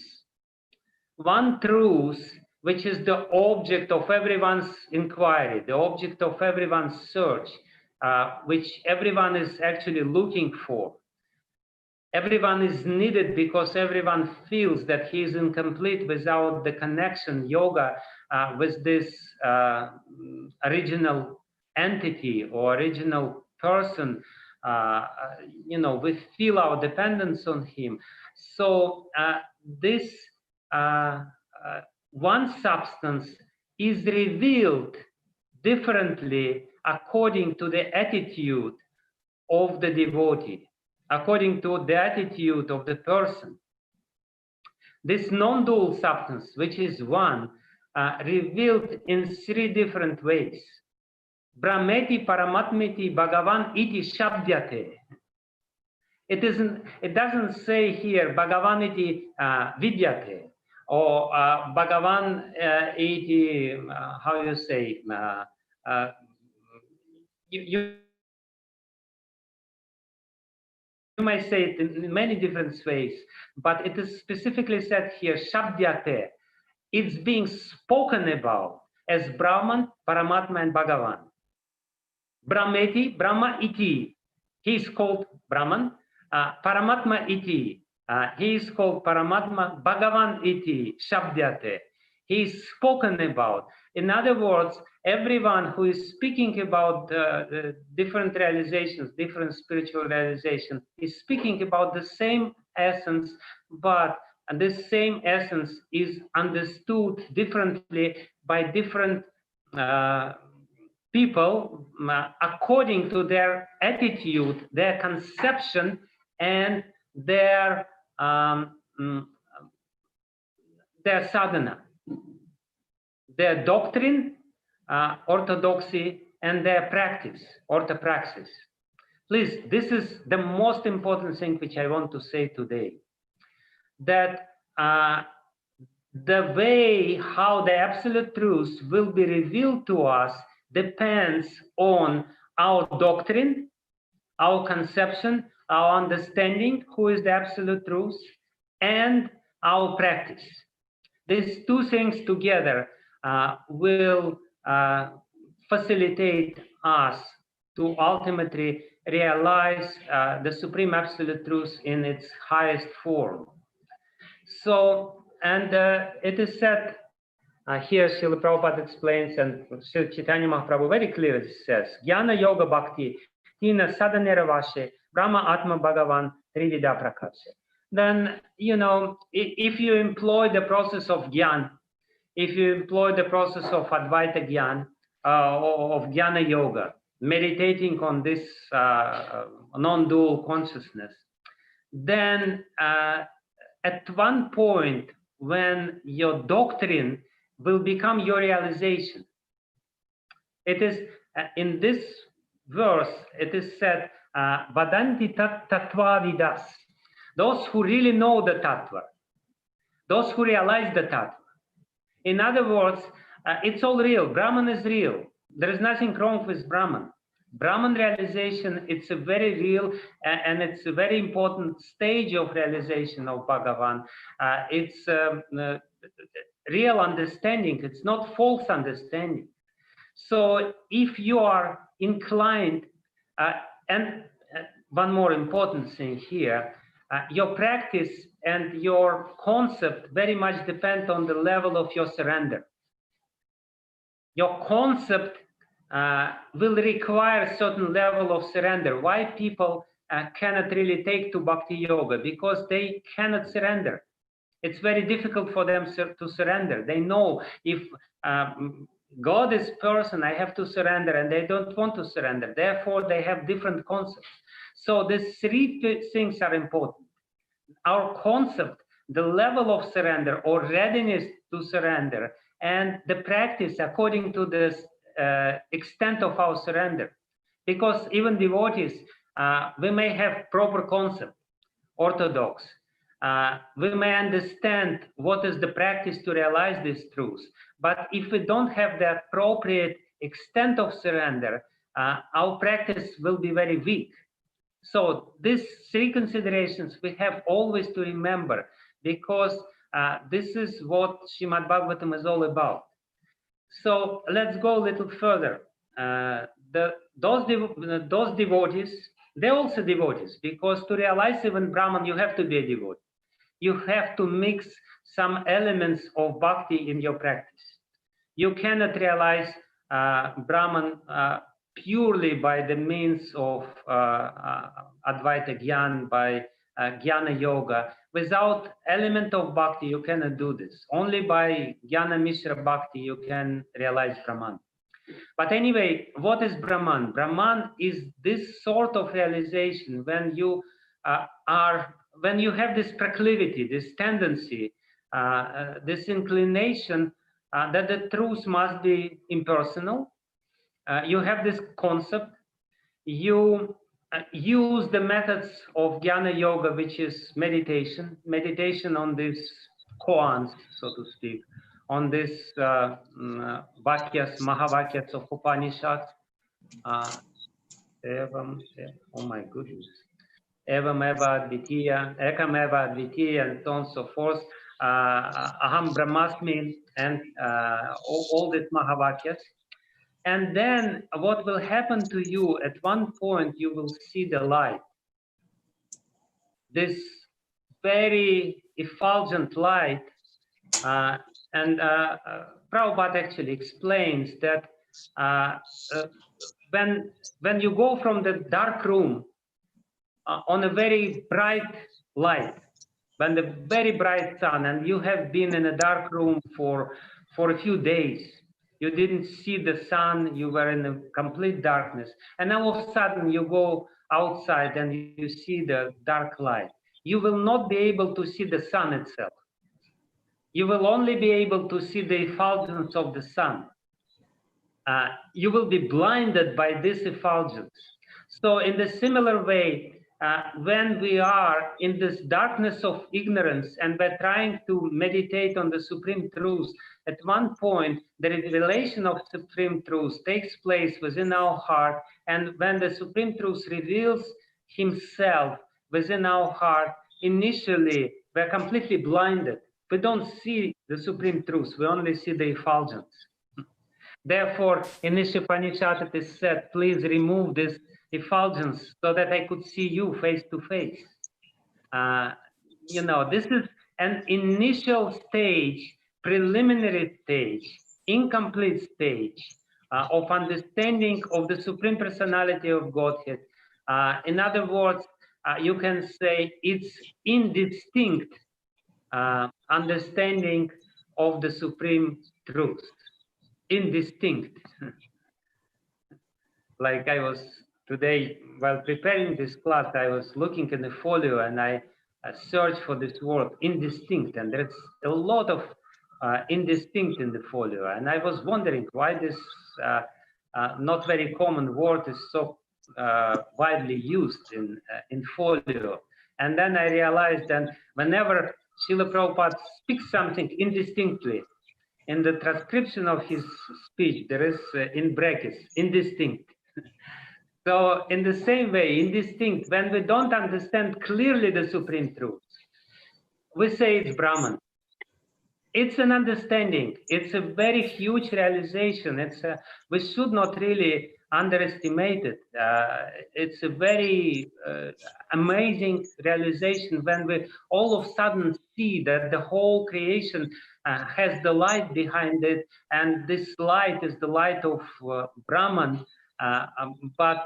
one truth, which is the object of everyone's inquiry, the object of everyone's search, which everyone is actually looking for. Everyone is needed because everyone feels that he is incomplete without the connection, yoga, with this original entity or original person. We feel our dependence on him. So this one substance is revealed differently according to the attitude of the devotee, according to the attitude of the person. This non-dual substance, which is one, revealed in three different ways. Brahmeti Paramatmeti Bhagavan iti Shabdyate. It doesn't say here Bhagavan iti Vidyate, or Bhagavan iti, how you say, you may say it in many different ways, but it is specifically said here, Shabdyate. It's being spoken about as Brahman, Paramatma, and Bhagavan. Brahmeti, Brahma iti, he is called Brahman. Paramatma iti, he is called Paramatma. Bhagavan iti, Shabdyate, he is spoken about. In other words, everyone who is speaking about the different realizations, different spiritual realizations, is speaking about the same essence, but this same essence is understood differently by different people according to their attitude, their conception, and their sadhana, their doctrine, orthodoxy, and their practice, orthopraxis. Please, this is the most important thing which I want to say today, that the way how the absolute truth will be revealed to us depends on our doctrine, our conception, our understanding who is the absolute truth, and our practice. These two things together will facilitate us to ultimately realize the Supreme Absolute Truth in its highest form. So, and it is said, here Srila Prabhupada explains, and Srila Chaitanya Mahaprabhu very clearly says, Jnana Yoga Bhakti, Tina Sadanera Vashe, Brahma Atma Bhagavan, Tridida Prakashe. Then, you know, if you employ the process of Jnana, if you employ the process of Advaita Jnana, of Jnana Yoga, meditating on this non-dual consciousness, then at one point when your doctrine will become your realization. It is in this verse, it is said, Vadanti tattva vidas, those who really know the tattva, those who realize the tattva. In other words, it's all real. Brahman is real. There is nothing wrong with Brahman. Brahman realization, it's a very real and it's a very important stage of realization of Bhagavan. It's real understanding. It's not false understanding. So if you are inclined, and one more important thing here, your practice and your concept very much depend on the level of your surrender. Your concept will require a certain level of surrender. Why people cannot really take to Bhakti Yoga? Because they cannot surrender. It's very difficult for them to surrender. They know if God is person, I have to surrender, and they don't want to surrender. Therefore, they have different concepts. So these three things are important. Our concept, the level of surrender or readiness to surrender, and the practice according to the extent of our surrender. Because even devotees, we may have proper concept, orthodox. We may understand what is the practice to realize these truths. But if we don't have the appropriate extent of surrender, our practice will be very weak. So these three considerations we have always to remember, because this is what Srimad Bhagavatam is all about. So let's go a little further. Those devotees, they're also devotees, because to realize even Brahman, you have to be a devotee. You have to mix some elements of bhakti in your practice. You cannot realize Brahman purely by the means of Advaita Jnana, by Jnana Yoga. Without element of bhakti, you cannot do this. Only by Jnana Mishra Bhakti, you can realize Brahman. But anyway, what is Brahman? Brahman is this sort of realization when you when you have this proclivity, this tendency, this inclination that the truth must be impersonal. You have this concept. You use the methods of Jnana Yoga, which is meditation on these koans, so to speak, on these vakyas, mahavakyas of Upanishads. Oh my goodness. Evam eva advitiya, ekam eva advitiya, and so on and so forth. Aham brahmasmi, and all these mahavakyas. And then what will happen to you at one point, you will see the light. This very effulgent light. And Prabhupada actually explains that when you go from the dark room on a very bright light, when the very bright sun, and you have been in a dark room for a few days, you didn't see the sun, you were in a complete darkness, and all of a sudden you go outside and you see the dark light. You will not be able to see the sun itself. You will only be able to see the effulgence of the sun. You will be blinded by this effulgence. So in the similar way, when we are in this darkness of ignorance and we're trying to meditate on the Supreme Truth, at one point, the revelation of Supreme Truth takes place within our heart. And when the Supreme Truth reveals himself within our heart, initially we're completely blinded. We don't see the supreme truth. We only see the effulgence. Therefore, in this Upanishad it is said, please remove this effulgence so that I could see you face to face. You know, this is an initial stage, preliminary stage, incomplete stage of understanding of the Supreme Personality of Godhead. In other words, you can say it's indistinct understanding of the Supreme Truth. Indistinct. Like I was today, while preparing this class, I was looking in the folio and I searched for this word, indistinct, and there's a lot of indistinct in the folio. And I was wondering why this not very common word is so widely used in folio. And then I realized that whenever Srila Prabhupada speaks something indistinctly, in the transcription of his speech, there is in brackets, indistinct. So in the same way, indistinct, when we don't understand clearly the Supreme Truth, we say it's Brahman. It's an understanding. It's a very huge realization. We should not really underestimate it. It's a very amazing realization when we all of a sudden see that the whole creation has the light behind it, and this light is the light of Brahman, but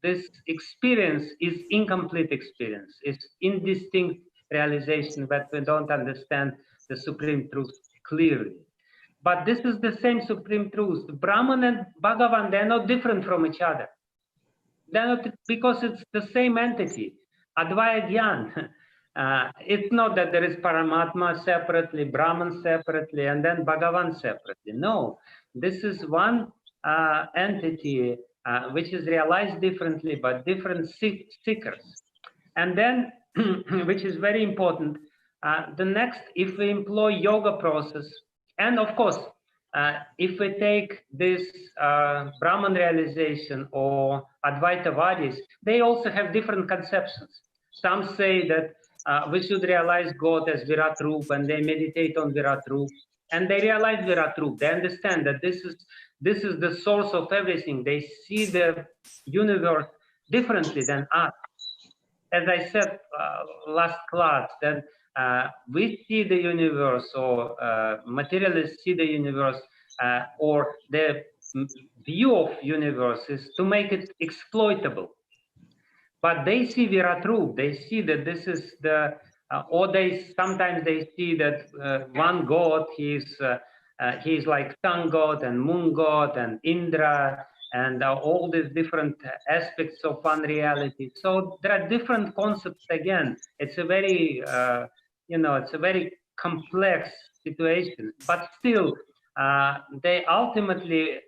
this experience is incomplete experience. It's indistinct realization that we don't understand the Supreme Truth clearly. But this is the same Supreme Truth. Brahman and Bhagavan, they're not different from each other. They're not, because it's the same entity, Advaya Gyan. It's not that there is Paramatma separately, Brahman separately, and then Bhagavan separately. No, this is one entity which is realized differently, but different seekers. And then, which is very important, the next, if we employ yoga process, and of course, if we take this Brahman realization or Advaitavadis, they also have different conceptions. Some say that we should realize God as Virat Rup, and they meditate on Virat Rup, and they realize Virat Rup. They understand that this is the source of everything. They see the universe differently than us. As I said last class, that we see the universe, or materialists see the universe, or the view of universe is to make it exploitable. But they see Virat Rup. They see that this is the, or sometimes they see that one God, he's like sun god and moon god and Indra, and all these different aspects of one reality. So there are different concepts again. It's a very, it's a very complex situation, but still, they ultimately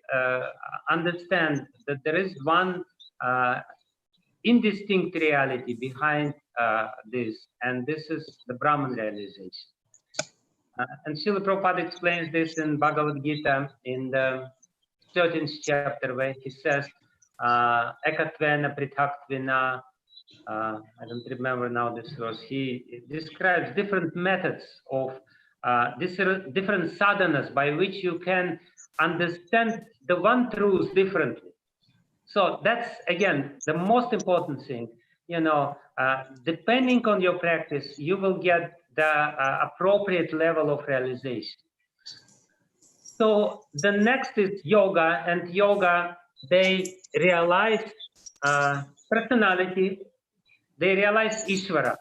understand that there is one indistinct reality behind this, and this is the Brahman realization. And Srila Prabhupada explains this in Bhagavad Gita in the 13th chapter, where he says, Ekatvena Prithaktvena, I don't remember now this verse. He describes different methods of different sadhanas by which you can understand the one truth differently. So that's, again, the most important thing. Depending on your practice, you will get the appropriate level of realization. So the next is yoga, and yoga, they realize personality, they realize Ishvara.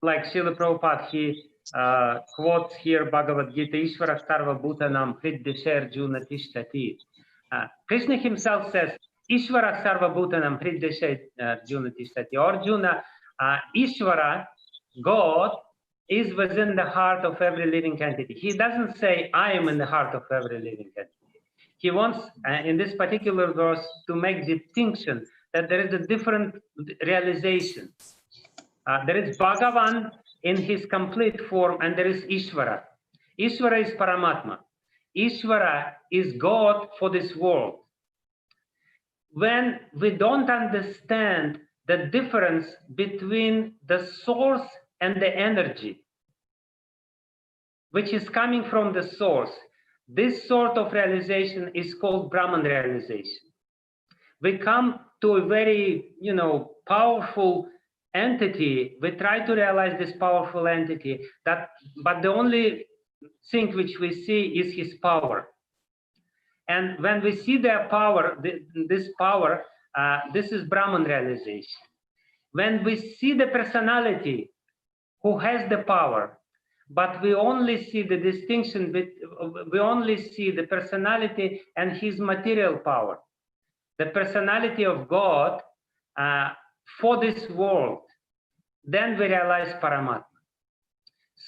Like Srila Prabhupada, he quotes here Bhagavad Gita, Ishvara Sarva Bhutanam Hriddesha Arjuna Tishtati. Krishna himself says, Ishvara Sarva Bhutanam Hriddesha Arjuna Tishtati. Arjuna, Ishvara, God, is within the heart of every living entity. He doesn't say, I am in the heart of every living entity. He wants, in this particular verse, to make distinction that there is a different realization. There is Bhagavan in his complete form, and there is Ishvara. Ishvara is Paramatma. Ishvara is God for this world. When we don't understand the difference between the source and the energy, which is coming from the source. This sort of realization is called Brahman realization. We come to a very, powerful entity. We try to realize this powerful entity, but the only thing which we see is his power. And when we see their power, this power, this is Brahman realization. When we see the personality who has the power, but we only see the distinction, we only see the personality and his material power. The personality of God for this world, then we realize Paramatma.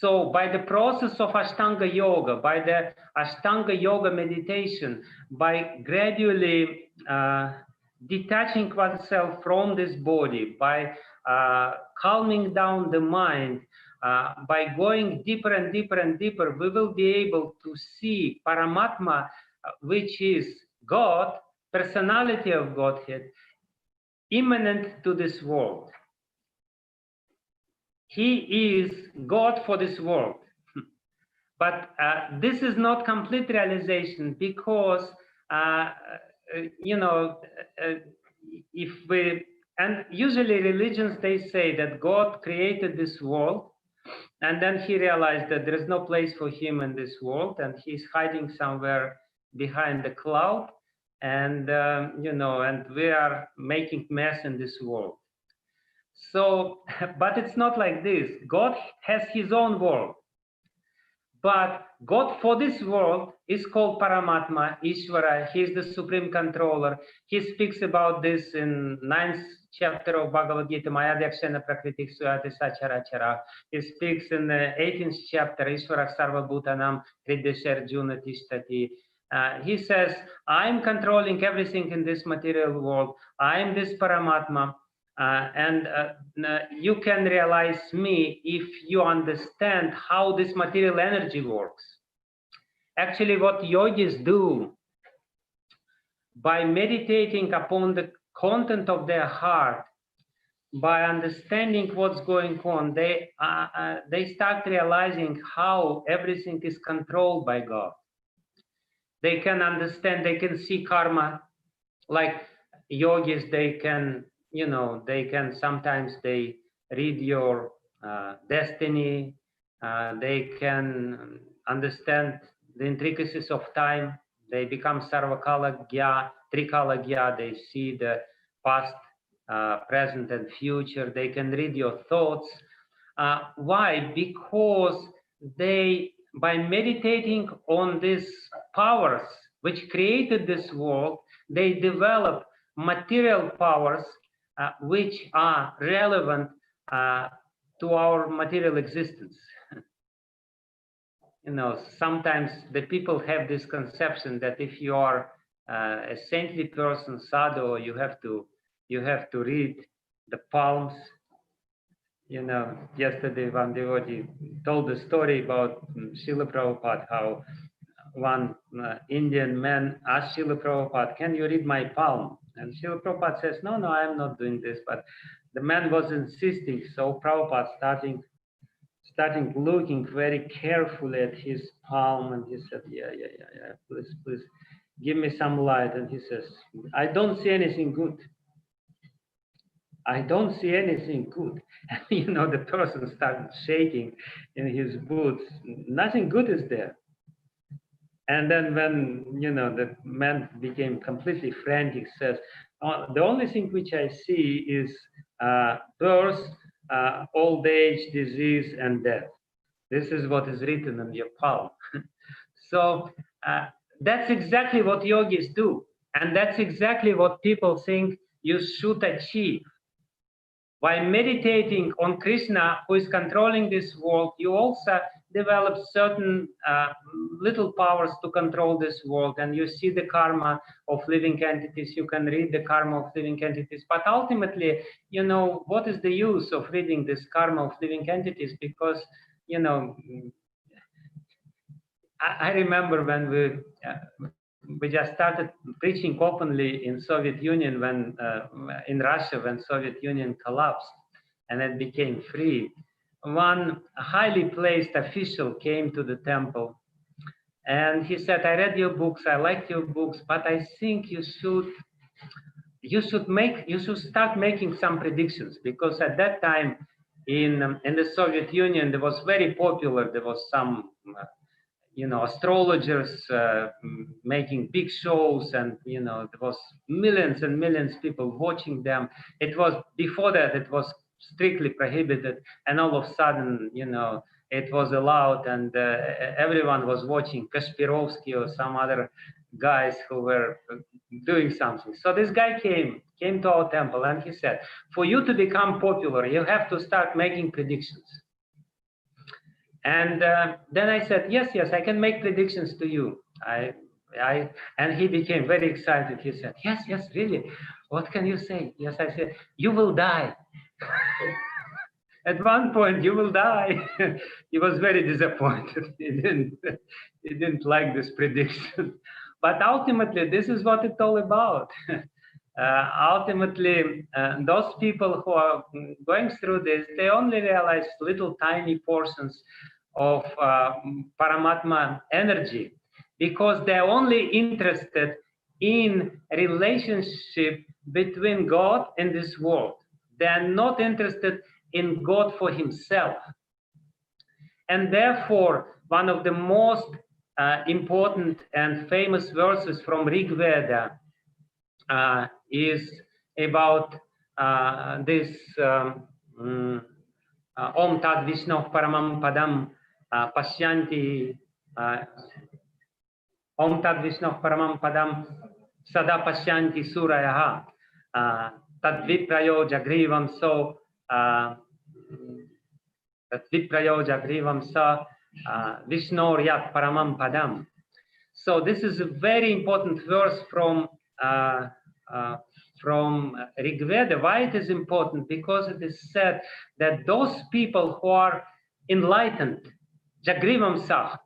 So by the process of Ashtanga Yoga, by the Ashtanga Yoga meditation, by gradually detaching oneself from this body, by calming down the mind, by going deeper and deeper and deeper, we will be able to see Paramatma, which is God, personality of Godhead, immanent to this world. He is God for this world. But this is not complete realization because, if we, and usually religions, they say that God created this world and then he realized that there is no place for him in this world and he's hiding somewhere behind the cloud. And, and we are making mess in this world. So, but it's not like this. God has his own world. But God for this world is called Paramatma, Ishvara. He is the supreme controller. He speaks about this in 9th chapter of Bhagavad Gita, Maya Dakshana Prakritik Suyati Sachara. He speaks in the 18th chapter, Ishvara Sarva Bhutanam Hridesha Arjuna Tishtati. He says, I'm controlling everything in this material world. I'm this Paramatma. And you can realize me if you understand how this material energy works. Actually, what yogis do by meditating upon the content of their heart, by understanding what's going on, they start realizing how everything is controlled by God. They can understand, they can see karma, like yogis, they can, sometimes they read your destiny, they can understand the intricacies of time, they become sarvakala gya, trikala gya, they see the past, present and future, they can read your thoughts. Why? Because they, by meditating on these powers which created this world, they develop material powers which are relevant to our material existence. Sometimes the people have this conception that if you are a saintly person, sadhu, you have to read the palms. Yesterday one devotee told the story about Srila Prabhupada, how one Indian man asked Srila Prabhupada, can you read my palm? And Srila Prabhupada says, no, I am not doing this. But the man was insisting, so Prabhupada starting looking very carefully at his palm, and he said, yeah, please, give me some light. And he says, I don't see anything good. I don't see anything good. The person started shaking in his boots. Nothing good is there. And then when, the man became completely frantic, says, the only thing which I see is birth, old age, disease, and death. This is what is written on your palm. So that's exactly what yogis do. And that's exactly what people think you should achieve. By meditating on Krishna, who is controlling this world, you also develop certain little powers to control this world, and you see the karma of living entities. You can read the karma of living entities, but ultimately, what is the use of reading this karma of living entities? Because, I remember when we just started preaching openly in Soviet Union when in Russia when Soviet Union collapsed and it became free. One highly placed official came to the temple and he said, "I read your books, I liked your books, but I think you should start making some predictions, because at that time in the Soviet Union there was very popular. There was some astrologers making big shows, and there was millions and millions of people watching them. It was before that it was strictly prohibited, and all of a sudden it was allowed, and everyone was watching Kasperovsky or some other guys who were doing something. So this guy came to our temple and he said, "For you to become popular, you have to start making predictions." And then I said, yes, I can make predictions to you. And he became very excited. He said, yes, really. What can you say? Yes, I said, you will die. At one point, you will die. He was very disappointed. He didn't like this prediction. But ultimately, this is what it's all about. Ultimately, those people who are going through this, they only realize little tiny portions of Paramatma energy, because they're only interested in relationship between God and this world. They're not interested in God for himself. And therefore, one of the most important and famous verses from Rig Veda is about this Om Tad Vishnoh Paramam Padam Pashyanti Om Tad Vishnoh Paramam Padam Sada Pashyanti Surayaha Tad Viprayo Jagrivam So Tad Viprayo Jagrivam Sa Vishnor Yat Paramam Padam. So this is a very important verse from Rig Veda. Why it is important? Because it is said that those people who are enlightened, Jagrivam Sah,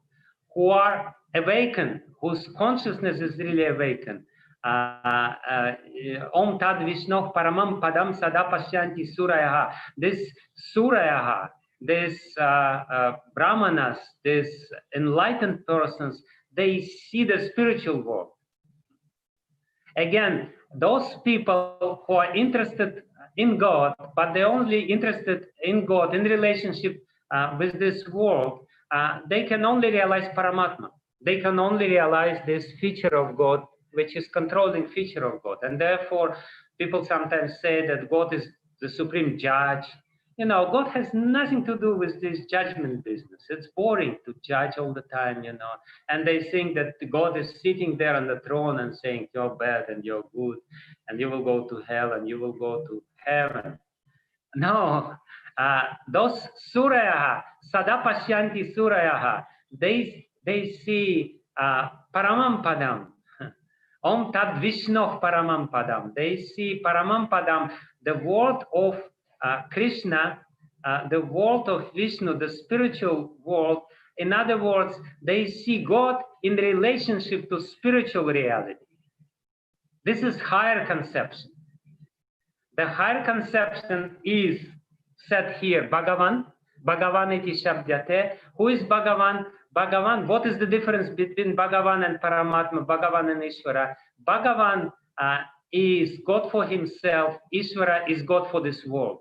who are awakened, whose consciousness is really awakened, Om Tad Vishnoh Paramam Padam Sada Pashyanti Surayaha. This Surayaha, this Brahmanas, these enlightened persons, they see the spiritual world. Again, those people who are interested in God, but they're only interested in God in relationship with this world, they can only realize Paramatma. They can only realize this feature of God, which is controlling feature of God. And therefore, people sometimes say that God is the supreme judge. God has nothing to do with this judgment business. It's boring to judge all the time, and they think that God is sitting there on the throne and saying, you're bad and you're good, and you will go to hell and you will go to heaven. No, those Surayaha, Sada Pashyanti Surayaha, they see Paramam Padam, Om Tad Vishnoh Paramam Padam. They see Paramam Padam, the world of Krishna, the world of Vishnu, the spiritual world. In other words, they see God in relationship to spiritual reality. This is higher conception. The higher conception is said here, Bhagavan, Bhagavan iti shabdyate. Who is Bhagavan? Bhagavan, what is the difference between Bhagavan and Paramatma, Bhagavan and Ishvara? Bhagavan is God for himself, Ishvara is God for this world.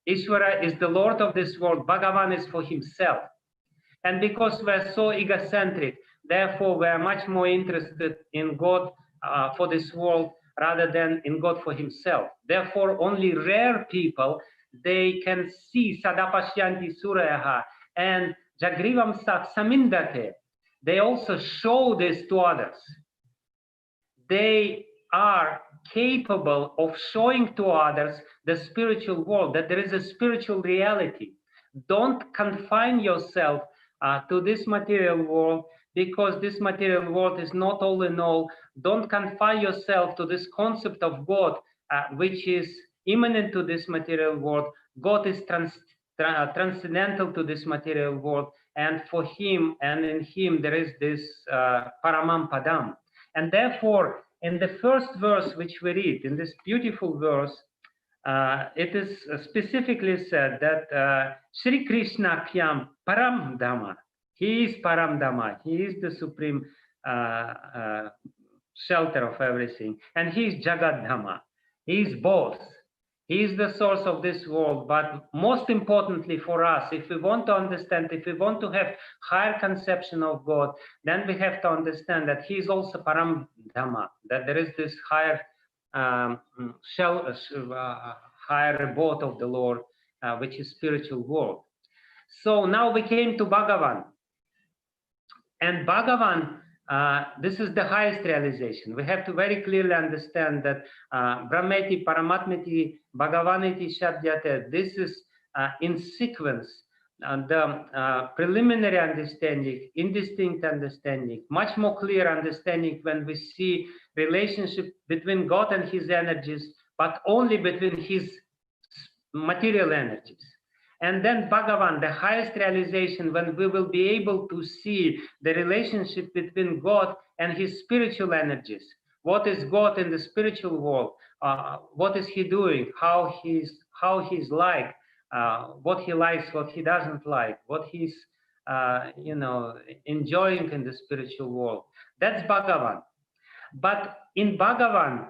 Ishvara is the Lord of this world, Bhagavan is for himself. And because we're so egocentric, therefore we're much more interested in God for this world rather than in God for himself. Therefore, only rare people, they can see Sadapashyanti Surayaha and Jagrivam Sat Samindate. They also show this to others. They are capable of showing to others the spiritual world, that there is a spiritual reality. Don't confine yourself to this material world, because this material world is not all in all. Don't confine yourself to this concept of God, which is immanent to this material world. God is transcendental to this material world, and for him and in him there is this Paramam Padam. And therefore, in the first verse which we read, in this beautiful verse, it is specifically said that Sri Krishna Kyam Param Dhamma. He is Param Dhamma. He is the supreme shelter of everything. And he is Jagat Dhamma. He is both. He is the source of this world. But most importantly for us, if we want to understand, if we want to have higher conception of God, then we have to understand that he is also Param Dhamma, that there is this higher higher abode of the Lord, which is spiritual world. So now we came to Bhagavan. And Bhagavan, this is the highest realization. We have to very clearly understand that Brahmeti, Paramatmeti, Bhagavaneti, Shabdyate, this is in sequence. The preliminary understanding, indistinct understanding, much more clear understanding when we see relationship between God and his energies, but only between his material energies. And then Bhagavan, the highest realization, when we will be able to see the relationship between God and his spiritual energies. What is God in the spiritual world? What is he doing? How he's like? What he likes, what he doesn't like, what he's enjoying in the spiritual world. That's Bhagavan. But in Bhagavan,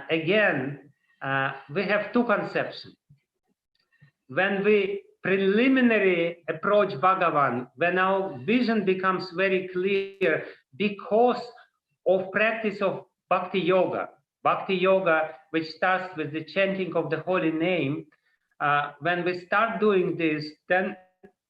again, we have two conceptions. When we preliminary approach Bhagavan, when our vision becomes very clear because of practice of Bhakti Yoga, which starts with the chanting of the holy name, when we start doing this, then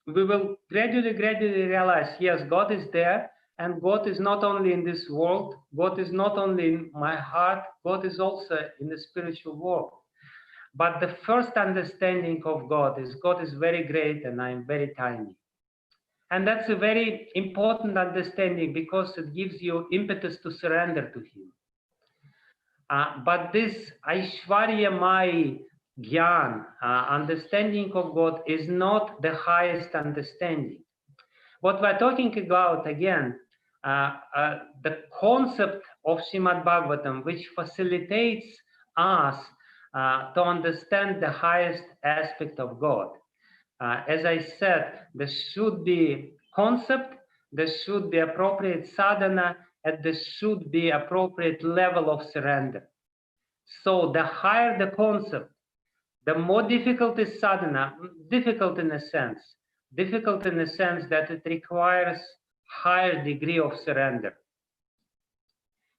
we will gradually realize, yes, God is there, and God is not only in this world, God is not only in my heart, God is also in the spiritual world. But the first understanding of God is very great and I'm very tiny. And that's a very important understanding because it gives you impetus to surrender to him. But this Aishwarya Mai Gyan, understanding of God, is not the highest understanding. What we're talking about, again, the concept of Srimad Bhagavatam, which facilitates us to understand the highest aspect of God. As I said, there should be concept, there should be appropriate sadhana, and there should be appropriate level of surrender. So the higher the concept, the more difficult is sadhana, difficult in a sense that it requires higher degree of surrender.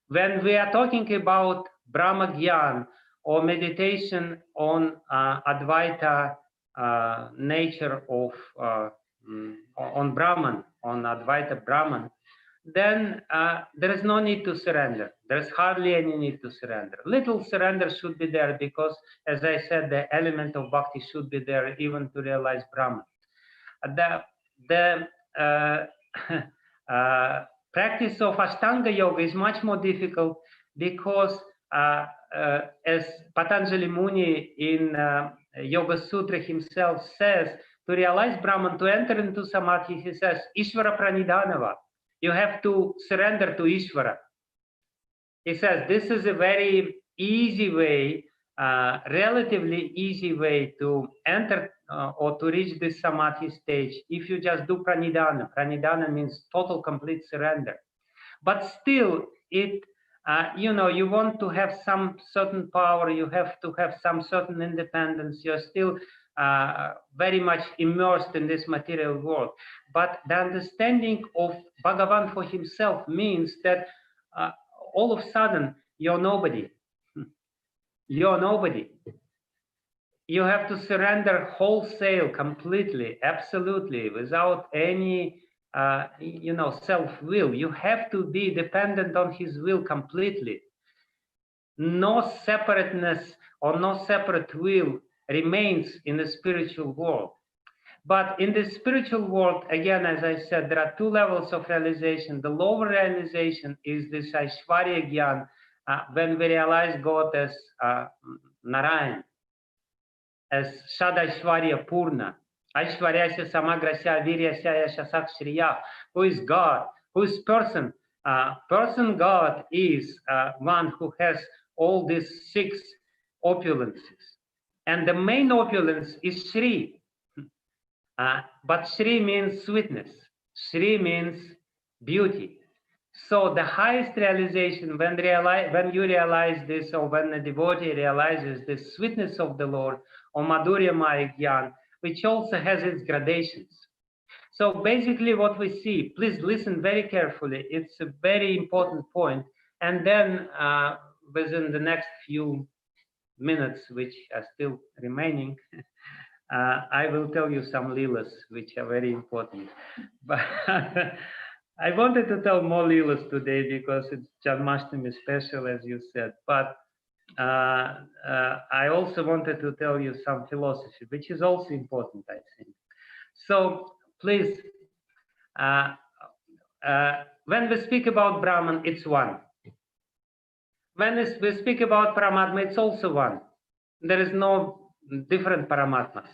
When we are talking about Brahma Gyan or meditation on Advaita nature of on Brahman, on Advaita Brahman, then there is no need to surrender. There's hardly any need to surrender. Little surrender should be there because, as I said, the element of bhakti should be there even to realize Brahman. The practice of Ashtanga Yoga is much more difficult because, as Patanjali Muni in Yoga Sutra himself says, to realize Brahman, to enter into Samadhi, he says, Ishvara Pranidhanava. You have to surrender to Ishvara. He says this is a very easy way, relatively easy way to enter or to reach this Samadhi stage if you just do Pranidhana. Pranidhana means total, complete surrender. But still, it you want to have some certain power, you have to have some certain independence, you're still very much immersed in this material world. But the understanding of Bhagavan for himself means that all of a sudden you're nobody. You're nobody. You have to surrender wholesale, completely, absolutely, without any self-will. You have to be dependent on his will completely. No separateness or no separate will remains in the spiritual world. But in the spiritual world, again, as I said, there are two levels of realization. The lower realization is this Aishwarya Gyan, when we realize God as Narayan, as Shadaishwarya Purna, Aishwaryasya Samagrasya Viryasya Shasak Shriya, who is God, who is person, Person God is one who has all these 6 opulences. And the main opulence is Sri. But Sri means sweetness. Sri means beauty. So the highest realization, when you realize this, or when a devotee realizes the sweetness of the Lord, or Madhurya Maya Gyan, which also has its gradations. So basically what we see, please listen very carefully, it's a very important point. And then within the next few minutes, which are still remaining, I will tell you some leelas which are very important. But I wanted to tell more leelas today because it's Janamashtami special, as you said. But I also wanted to tell you some philosophy, which is also important, I think. So please, when we speak about Brahman, it's one. When we speak about Paramatma, it's also one. There is no different Paramatmas.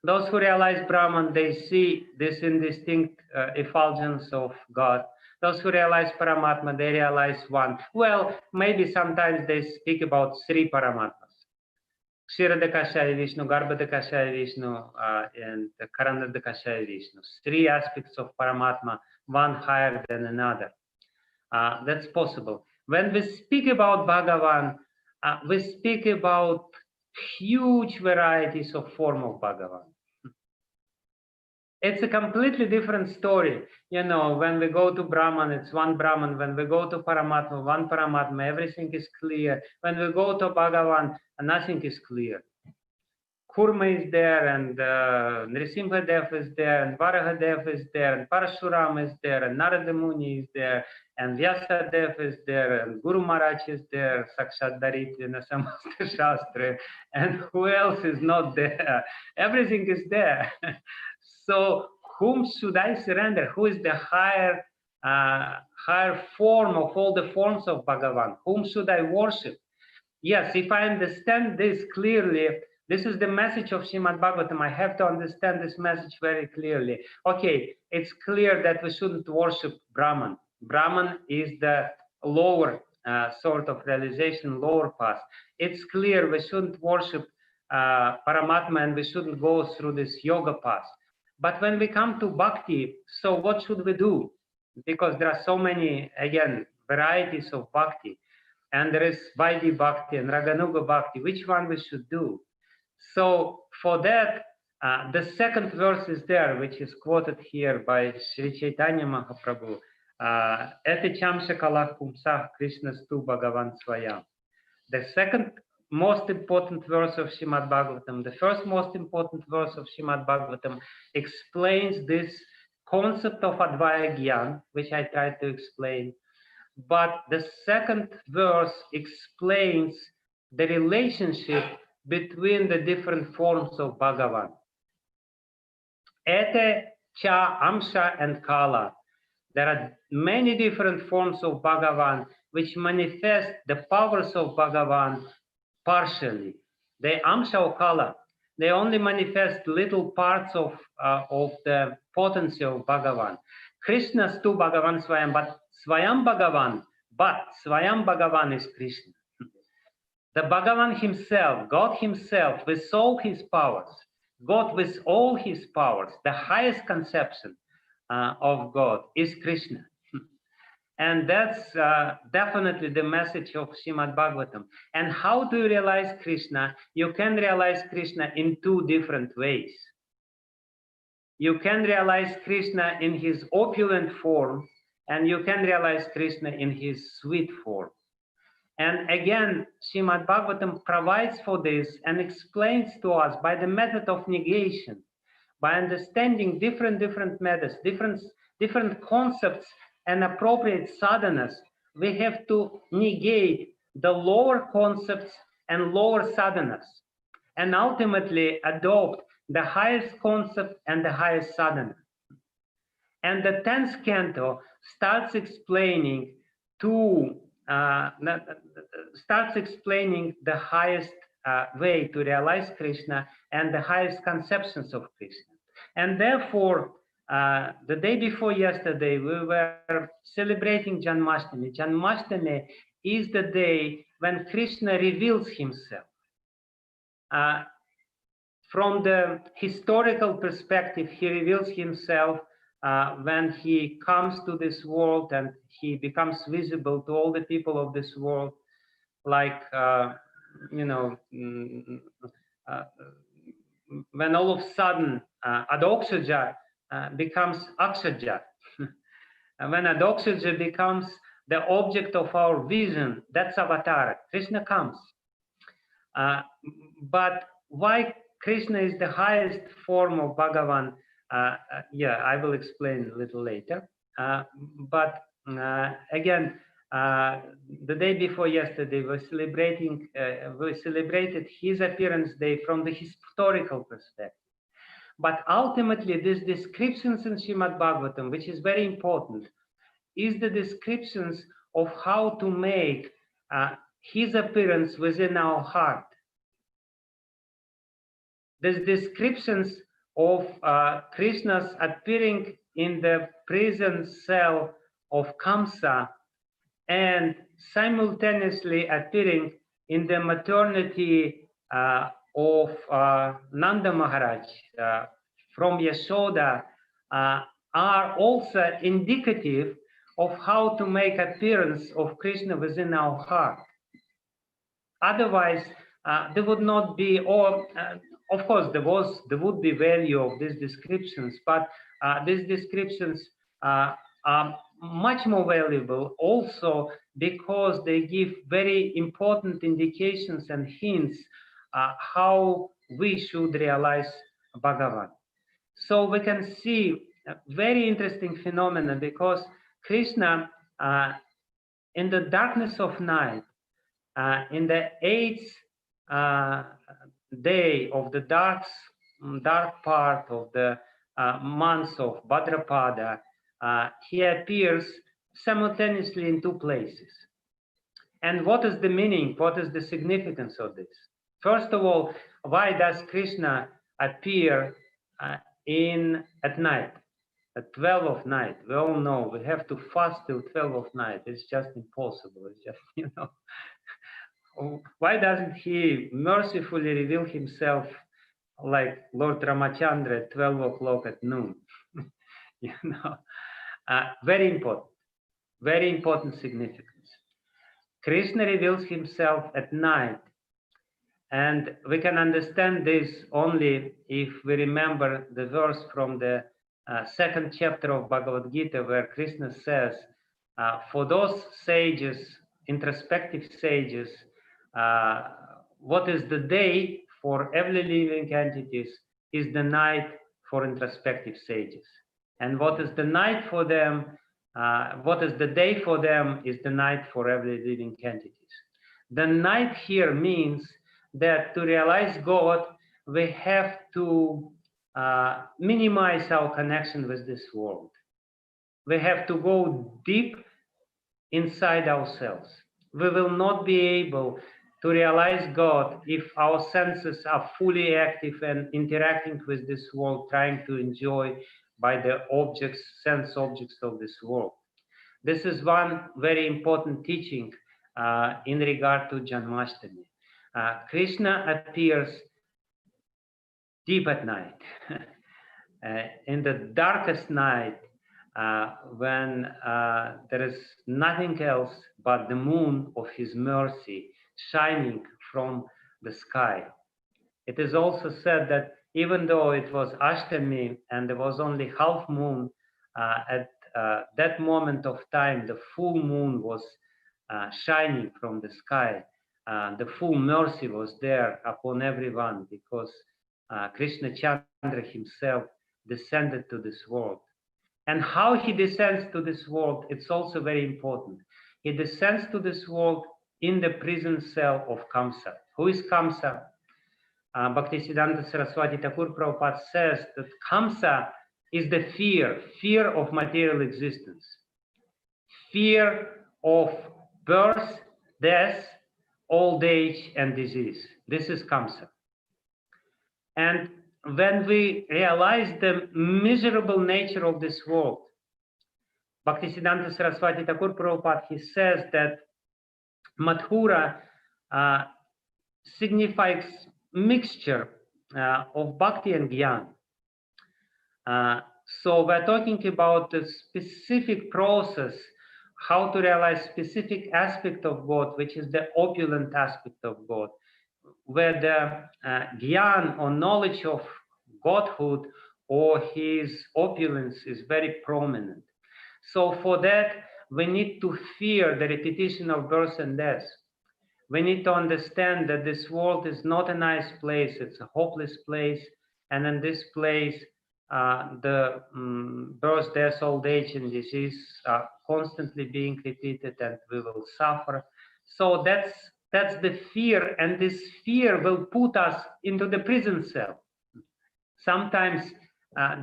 Those who realize Brahman, they see this indistinct effulgence of God. Those who realize Paramatma, they realize one. Well, maybe sometimes they speak about 3 Paramatmas. Kshiradakashaya Vishnu, Garbhadakashaya Vishnu, and Karanadakashaya Vishnu. 3 aspects of Paramatma, one higher than another. That's possible. When we speak about Bhagavan, we speak about huge varieties of form of Bhagavan. It's a completely different story. You know, when we go to Brahman, it's one Brahman. When we go to Paramatma, one Paramatma, everything is clear. When we go to Bhagavan, nothing is clear. Kurma is there, and Nrisimhadev is there, and Varahadev is there, and Parashuram is there, and Narada Muni is there, and Vyasadev is there, and Guru Maharaj is there, Sakshat Daritvina Samasta Shastra, and who else is not there? Everything is there. So whom should I surrender? Who is the higher form of all the forms of Bhagavan? Whom should I worship? Yes, if I understand this clearly, this is the message of Srimad Bhagavatam. I have to understand this message very clearly. Okay, it's clear that we shouldn't worship Brahman. Brahman is the lower sort of realization, lower path. It's clear we shouldn't worship Paramatma, and we shouldn't go through this yoga path. But when we come to Bhakti, so what should we do? Because there are so many, again, varieties of Bhakti. And there is Vaidhi Bhakti and Raganuga Bhakti. Which one we should do? So for that, the second verse is there, which is quoted here by Sri Chaitanya Mahaprabhu. Ete chamsha kalak pumsah Krishnastu Bhagavan Swayam. The second most important verse of Srimad Bhagavatam, the first most important verse of Srimad Bhagavatam explains this concept of Advaya Gyan, which I tried to explain. But the second verse explains the relationship between the different forms of Bhagavan. Ete, Cha, Amsha, and Kala. There are many different forms of Bhagavan which manifest the powers of Bhagavan partially. The Amsha or Kala, they only manifest little parts of the potency of Bhagavan. Krishna's to Bhagavan Swayam, but Swayam Bhagavan is Krishna. The Bhagavan himself, God himself, with all his powers, God with all his powers, the highest conception of God is Krishna. And that's definitely the message of Srimad Bhagavatam. And how do you realize Krishna? You can realize Krishna in 2 different ways. You can realize Krishna in his opulent form, and you can realize Krishna in his sweet form. And again, Srimad Bhagavatam provides for this and explains to us by the method of negation, by understanding different methods, different concepts and appropriate sadhanas. We have to negate the lower concepts and lower sadhanas, and ultimately adopt the highest concept and the highest sadhana. And the 10th canto starts explaining the highest way to realize Krishna and the highest conceptions of Krishna. And therefore, The day before yesterday, we were celebrating Janamashtami. Janamashtami is the day when Krishna reveals himself. From the historical perspective, he reveals himself when he comes to this world and he becomes visible to all the people of this world, like, you know, when all of a sudden Adokshaja becomes Akshaja. When Adokshaja becomes the object of our vision, that's Avatar. Krishna comes. But why Krishna is the highest form of Bhagavan? Yeah, I will explain a little later. But again, the day before yesterday, we celebrated his appearance day from the historical perspective. But ultimately, these descriptions in Srimad Bhagavatam, which is very important, is the descriptions of how to make his appearance within our heart. These descriptions of Krishna's appearing in the prison cell of Kamsa and simultaneously appearing in the maternity of Nanda Maharaj from Yashoda are also indicative of how to make appearance of Krishna within our heart. Otherwise, there would not be, or of course, there would be value of these descriptions, but these descriptions are much more valuable also because they give very important indications and hints how we should realize Bhagavan. So we can see a very interesting phenomena because Krishna, in the darkness of night, in the 8th day of the dark part of the month of Bhadrapada, he appears simultaneously in 2 places. And what is the meaning? What is the significance of this? First of all, why does Krishna appear at night, at 12 of night? We all know we have to fast till 12 of night. It's just impossible. It's just, you know. Why doesn't he mercifully reveal himself like Lord Ramachandra at 12 o'clock at noon? You know, very important significance. Krishna reveals himself at night, and we can understand this only if we remember the verse from the 2nd chapter of Bhagavad Gita, where Krishna says, for those sages, introspective sages, what is the day for every living entities is the night for introspective sages. And what is the night for them, what is the day for them is the night for every living entities. The night here means that to realize God, we have to minimize our connection with this world. We have to go deep inside ourselves. We will not be able to realize God if our senses are fully active and interacting with this world, trying to enjoy by the objects, sense objects of this world. This is one very important teaching in regard to Janamashtami. Krishna appears deep at night, in the darkest night, when there is nothing else but the moon of his mercy shining from the sky. It is also said that even though it was Ashtami and there was only half moon, at that moment of time, the full moon was shining from the sky. The full mercy was there upon everyone because Krishna Chandra himself descended to this world. And how he descends to this world, it's also very important. He descends to this world in the prison cell of Kamsa. Who is Kamsa? Bhaktisiddhanta Saraswati Thakur Prabhupada says that Kamsa is the fear of material existence, fear of birth, death, old age, and disease. This is Kamsa. And when we realize the miserable nature of this world, Bhaktisiddhanta Saraswati Thakur Prabhupada, he says that Mathura signifies mixture of Bhakti and Gyan. So we're talking about a specific process, how to realize specific aspect of God, which is the opulent aspect of God, where the Gyan or knowledge of Godhood or his opulence is very prominent. So for that, we need to fear the repetition of birth and death. We need to understand that this world is not a nice place, it's a hopeless place. And in this place, the birth, death, old age, and disease are constantly being repeated, and we will suffer. So that's the fear, and this fear will put us into the prison cell. Sometimes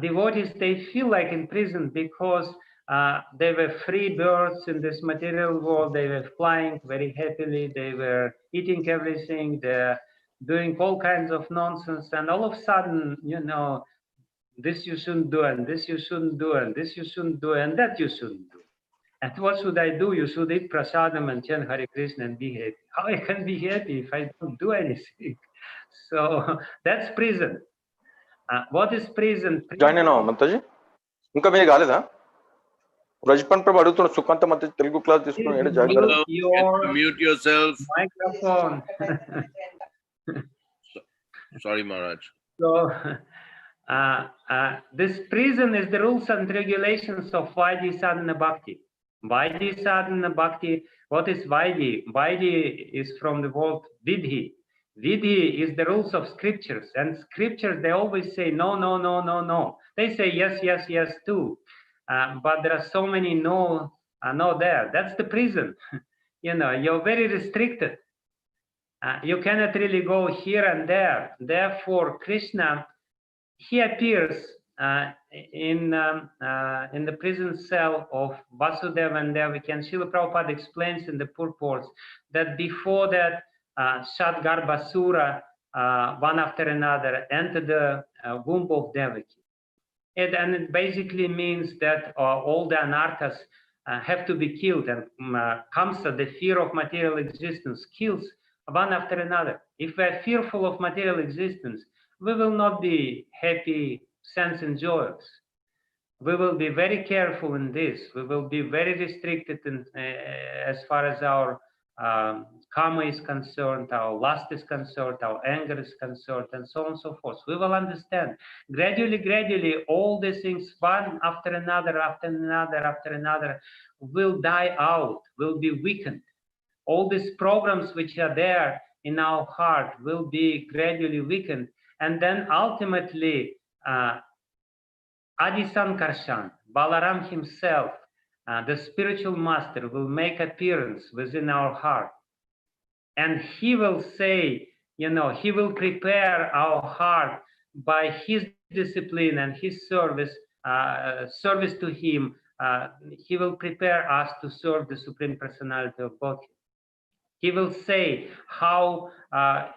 devotees, they feel like in prison because they were free birds in this material world. They were flying very happily. They were eating everything. They're doing all kinds of nonsense. And all of a sudden, you know, this you shouldn't do, and this you shouldn't do, and this you shouldn't do, and that you shouldn't do. And what should I do? You should eat prasadam and chant Hare Krishna and be happy. How I can be happy if I don't do anything? So that's prison. What is prison? Join అయినా మంతాజీ ఇంకా మీరు కాలేదా రజపన్ ప్రభు అడుగుతున్న సుకాంత మంత Telugu class తీసుకుని join Hello, mute yourself. Microphone. Sorry, Maharaj. So this prison is the rules and regulations of Vaidhi Sadhana Bhakti. Vaidhi Sadhana Bhakti, what is Vaidhi? Vaidhi is from the word Vidhi. Vidhi is the rules of scriptures, and scriptures, they always say no, no, no, no, no. They say yes, yes, yes too. But there are so many no there. That's the prison. You know, you're very restricted. You cannot really go here and there. Therefore, Krishna, he appears in the prison cell of Vasudeva and Devaki. And Srila Prabhupada explains in the purports that before that, Shadgarbhasura, one after another, entered the womb of Devaki. And it basically means that all the anarthas have to be killed. And Kamsa, the fear of material existence, kills one after another. If we're fearful of material existence, we will not be happy, sense and joyous. We will be very careful in this. We will be very restricted in, as far as our karma is concerned, our lust is concerned, our anger is concerned, and so on and so forth. We will understand. Gradually, all these things, one after another, after another, will die out, will be weakened. All these programs which are there in our heart will be gradually weakened. And then ultimately, Adi Sankarshan, Balaram himself, the spiritual master, will make appearance within our heart. And he will say, you know, he will prepare our heart by his discipline and his service to him. He will prepare us to serve the Supreme Personality of Godhead. He will say how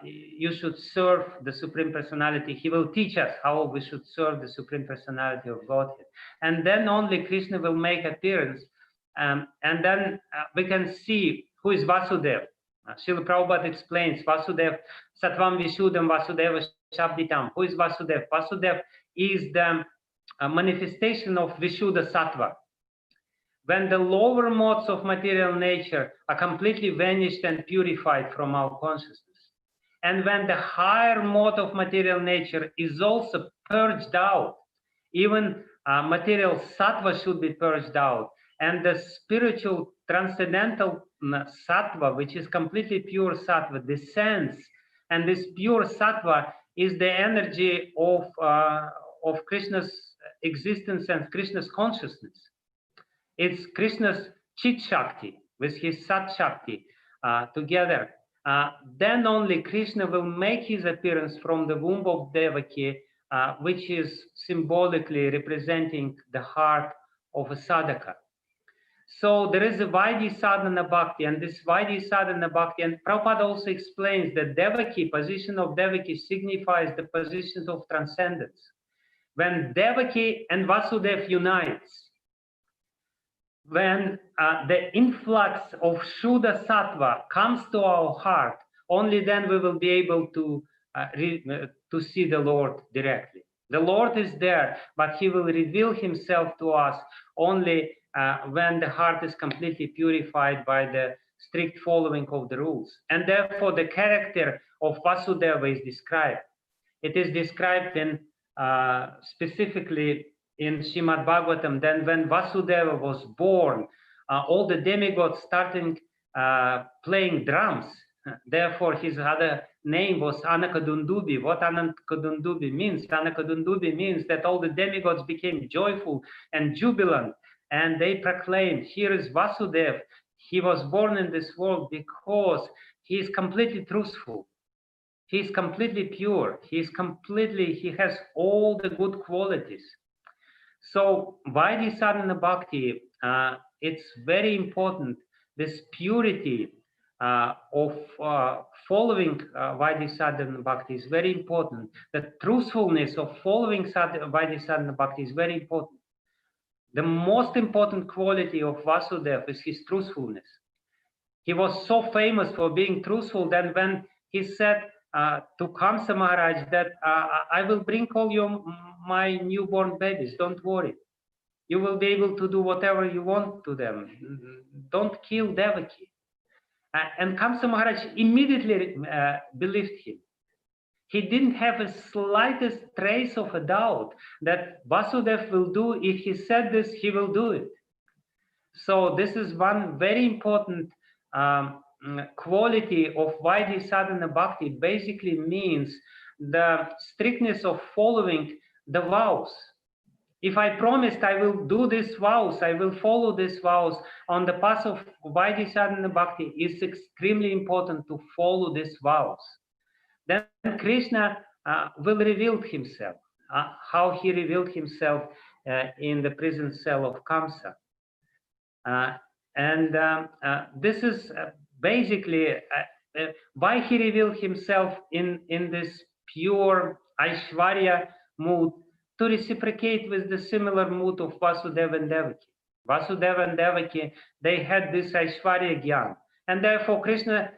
you should serve the Supreme Personality. He will teach us how we should serve the Supreme Personality of Godhead. And then only Krishna will make appearance. And then we can see who is Vasudeva. Srila Prabhupada explains Vasudeva, Sattvam Vishuddham Vasudeva Shabditam. Who is Vasudeva? Vasudeva is the manifestation of Vishuddha Sattva. When the lower modes of material nature are completely vanished and purified from our consciousness. And when the higher mode of material nature is also purged out, even material sattva should be purged out. And the spiritual transcendental sattva, which is completely pure sattva, descends. And this pure sattva is the energy of Krishna's existence and Krishna's consciousness. It's Krishna's Chit Shakti with his Sat Shakti together. Then only Krishna will make his appearance from the womb of Devaki, which is symbolically representing the heart of a sadhaka. So there is a Vaidhi Sadhana Bhakti, and this Vaidhi Sadhana Bhakti, and Prabhupada also explains that Devaki, position of Devaki signifies the position of transcendence. When Devaki and Vasudev unites, when the influx of Shuddha Sattva comes to our heart, only then we will be able to see the Lord directly. The Lord is there, but He will reveal Himself to us only when the heart is completely purified by the strict following of the rules. And therefore, the character of Vasudeva is described. It is described in specifically in Srimad Bhagavatam. Then when Vasudeva was born, all the demigods started playing drums. Therefore, his other name was Anakadundubi. What Anakadundubi means? Anakadundubi means that all the demigods became joyful and jubilant, and they proclaimed, here is Vasudeva. He was born in this world because he is completely truthful. He is completely pure. He has all the good qualities. So Vaidhi Sadhana Bhakti, it's very important. This purity of following Vaidhi Sadhana Bhakti is very important. The truthfulness of following Vaidhi Sadhana Bhakti is very important. The most important quality of Vasudeva is his truthfulness. He was so famous for being truthful that when he said to Kamsa Maharaj that I will bring all my newborn babies, don't worry. You will be able to do whatever you want to them. Don't kill Devaki. And Kamsa Maharaj immediately believed him. He didn't have a slightest trace of a doubt that Vasudeva will do, if he said this, he will do it. So this is one very important quality of Vaidhi Sadhana Bhakti. Basically means the strictness of following the vows. If I promised I will do these vows, I will follow these vows on the path of Vaidhi Sadhana Bhakti, it's extremely important to follow these vows. Then Krishna will reveal himself, how he revealed himself in the prison cell of Kamsa. This is basically why he revealed himself in this pure Aishwarya mood, to reciprocate with the similar mood of Vasudeva and Devaki. Vasudeva and Devaki, they had this Aishwarya Gyan. And therefore Krishna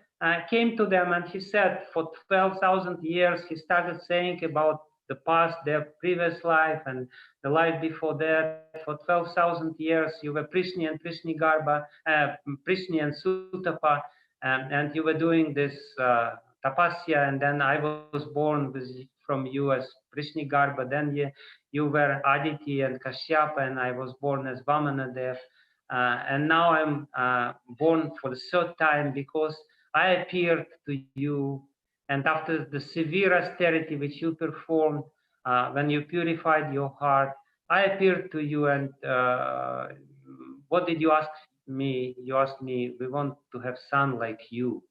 came to them and he said, for 12,000 years, he started saying about the past, their previous life and the life before that. For 12,000 years, you were Prishni and Prishni Garba, Prishni and Sutapa, and you were doing this tapasya, and then I was born from you as Prishni Garba, then you were Aditi and Kashyapa, and I was born as Vamanadev, and now I'm born for the third time because I appeared to you, and after the severe austerity which you performed, when you purified your heart, I appeared to you, and what did you ask me? You asked me, we want to have son like you.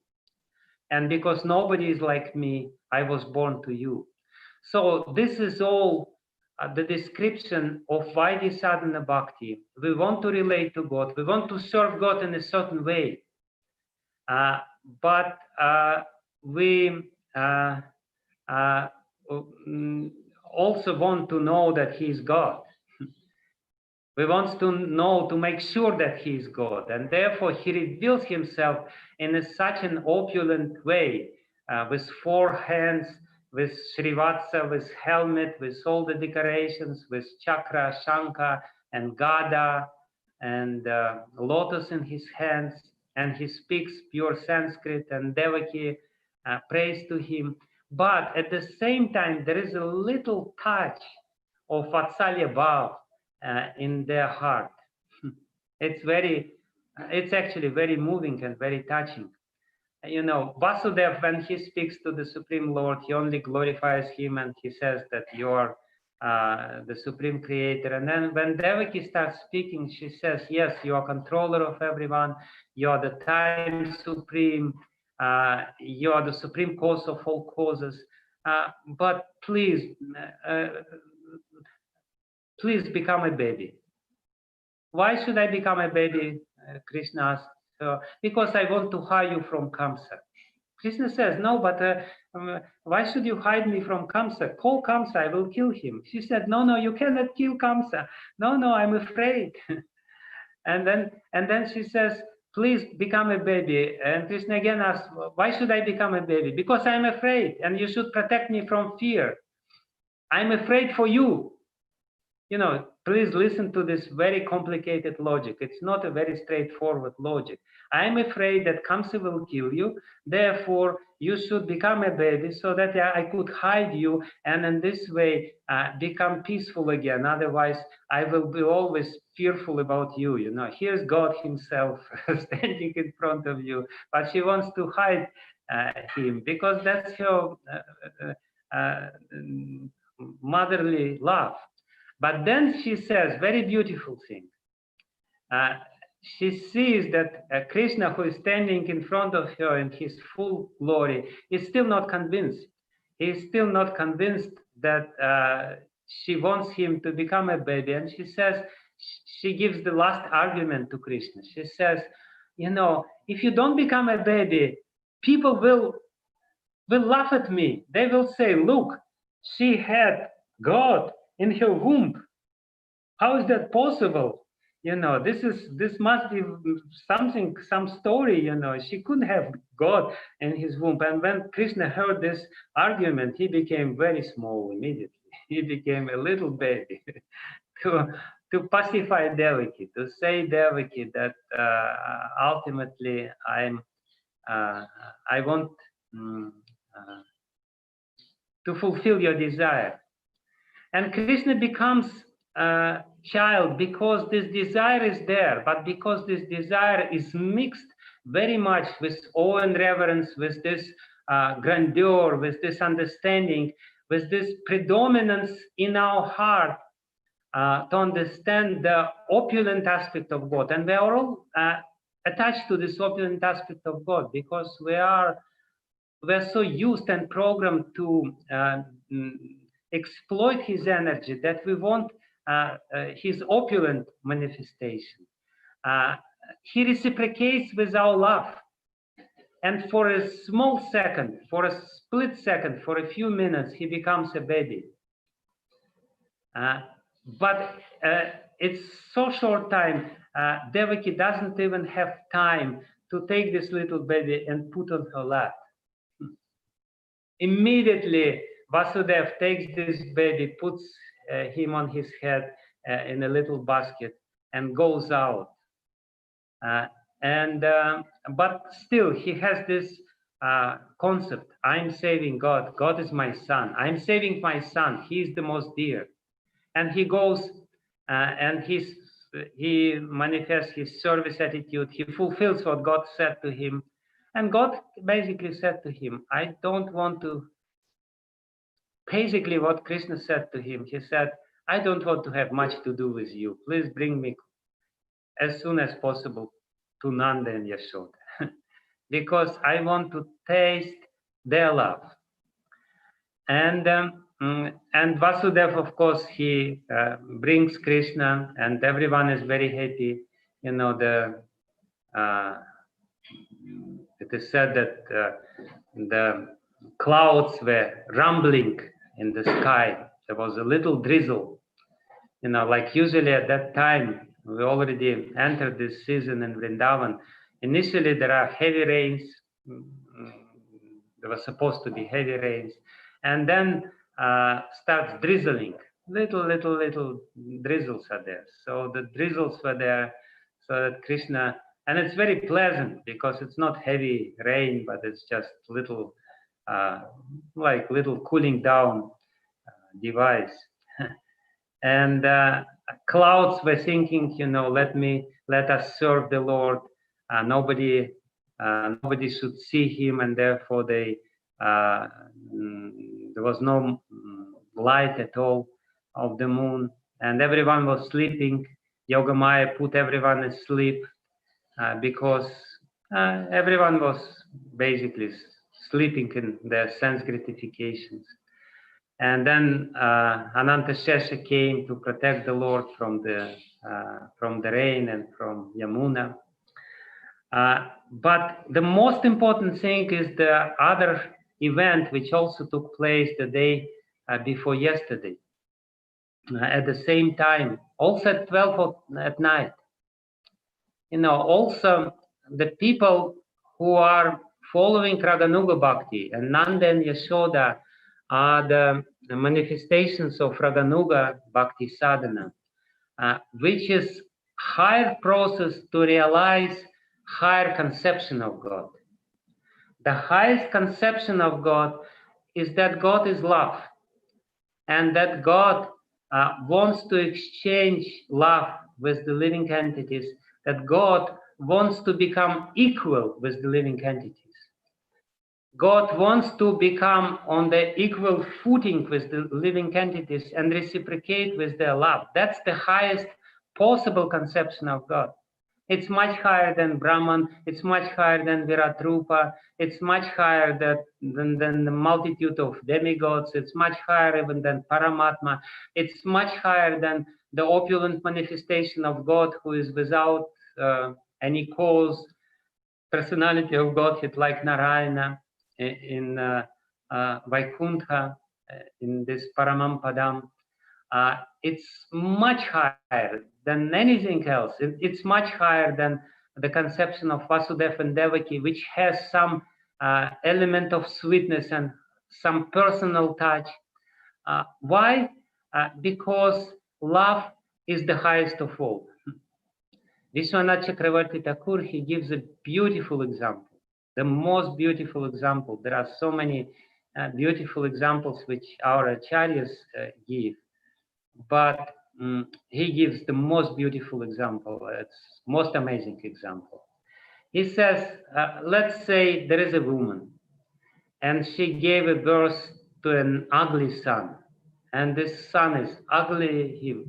And because nobody is like me, I was born to you. So this is all the description of Vaidhi Sadhana Bhakti. We want to relate to God. We want to serve God in a certain way. But we also want to know that He is God. We want to know, to make sure that He is God. And therefore, He reveals Himself in such an opulent way, with 4 hands, with Srivatsa, with helmet, with all the decorations, with chakra, shankha, and gada, and lotus in his hands, and he speaks pure Sanskrit, and Devaki prays to him. But at the same time, there is a little touch of Vatsalya Bhav in their heart. It's actually very moving and very touching. You know, Vasudeva, when he speaks to the Supreme Lord, he only glorifies him and he says that you're the Supreme Creator. And then when Devaki starts speaking, she says, yes, you are controller of everyone, you are the time supreme, you are the supreme cause of all causes, but please become a baby. Why should I become a baby? Krishna asked her. Because I want to hide you from Kamsa. Krishna says, no, but why should you hide me from Kamsa? Call Kamsa, I will kill him. She said, no, you cannot kill Kamsa. No, I'm afraid. and then she says, please become a baby. And Krishna again asks, why should I become a baby? Because I'm afraid, and you should protect me from fear. I'm afraid for you. Please listen to this very complicated logic. It's not a very straightforward logic. I'm afraid that Kamsa will kill you. Therefore, you should become a baby so that I could hide you and in this way become peaceful again. Otherwise, I will be always fearful about you. Here's God himself standing in front of you, but she wants to hide him because that's her motherly love. But then she says, very beautiful thing. She sees that Krishna, who is standing in front of her in his full glory, is still not convinced. He is still not convinced that she wants him to become a baby. And she says, she gives the last argument to Krishna. She says, if you don't become a baby, people will laugh at me. They will say, look, she had God in her womb. How is that possible? This must be some story. She couldn't have God in his womb. And when Krishna heard this argument, he became very small immediately. He became a little baby to pacify Devaki, to say Devaki that ultimately I want to fulfill your desire. And Krishna becomes a child because this desire is there, but because this desire is mixed very much with awe and reverence, with this grandeur, with this understanding, with this predominance in our heart to understand the opulent aspect of God. And we are all attached to this opulent aspect of God because we're so used and programmed to exploit his energy that we want his opulent manifestation. He reciprocates with our love. And for a small second, for a split second, for a few minutes, he becomes a baby. But it's so short time, Devaki doesn't even have time to take this little baby and put on her lap. Immediately, Vasudev takes this baby, puts him on his head in a little basket and goes out. But still, he has this concept, I'm saving God. God is my son. I'm saving my son. He is the most dear. And he goes and he manifests his service attitude. He fulfills what God said to him. And God basically said to him, I don't want to, basically what Krishna said to him, he said, I don't want to have much to do with you. Please bring me as soon as possible to Nanda and Yashoda, because I want to taste their love. And Vasudev, of course, he brings Krishna, and everyone is very happy. It is said that the clouds were rumbling in the sky. There was a little drizzle. Like usually at that time, we already entered this season in Vrindavan. Initially, there are heavy rains. There was supposed to be heavy rains. And then starts drizzling. Little drizzles are there. So the drizzles were there so that Krishna, and it's very pleasant because it's not heavy rain, but it's just little, like little cooling down device. And clouds were thinking, let us serve the Lord. Nobody should see him, and therefore there was no light at all of the moon, and everyone was sleeping. Yogamaya put everyone asleep because everyone was basically sleeping in their sense gratifications. And then Anantashesha came to protect the Lord from the from the rain and from Yamuna. But the most important thing is the other event which also took place the day before yesterday, at the same time, also at 12 at night. You know, also the people who are following Raganuga Bhakti, and Nanda and Yashoda are the manifestations of Raganuga Bhakti sadhana, which is higher process to realize higher conception of God. The highest conception of God is that God is love, and that God wants to exchange love with the living entities, that God wants to become equal with the living entities. God wants to become on the equal footing with the living entities and reciprocate with their love. That's the highest possible conception of God. It's much higher than Brahman, it's much higher than Virat Rupa, it's much higher than the multitude of demigods, it's much higher even than Paramatma, it's much higher than the opulent manifestation of God who is without any cause, personality of Godhead like Narayana in Vaikuntha, in this Paramam Padam. It's much higher than anything else. It's much higher than the conception of Vasudeva and Devaki, which has some element of sweetness and some personal touch. Why? Because love is the highest of all. Vishwanath Chakravarti Thakur, he gives a beautiful example, the most beautiful example. There are so many beautiful examples which our acharyas give. But he gives the most beautiful example. It's most amazing example. He says, let's say there is a woman and she gave a birth to an ugly son. And this son is ugly, he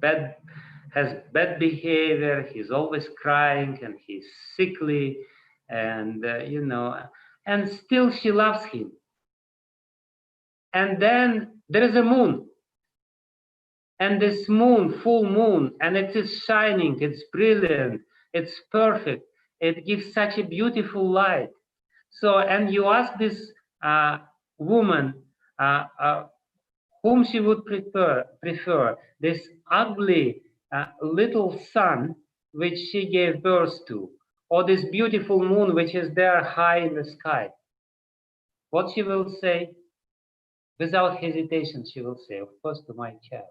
has bad behavior, he's always crying and he's sickly and, you know, and still she loves him. And then there is a moon. And this moon, full moon, and it is shining, it's brilliant, it's perfect. It gives such a beautiful light. So, and you ask this woman whom she would prefer, this ugly little sun which she gave birth to, or this beautiful moon which is there high in the sky. What she will say? Without hesitation, she will say, of course, to my child.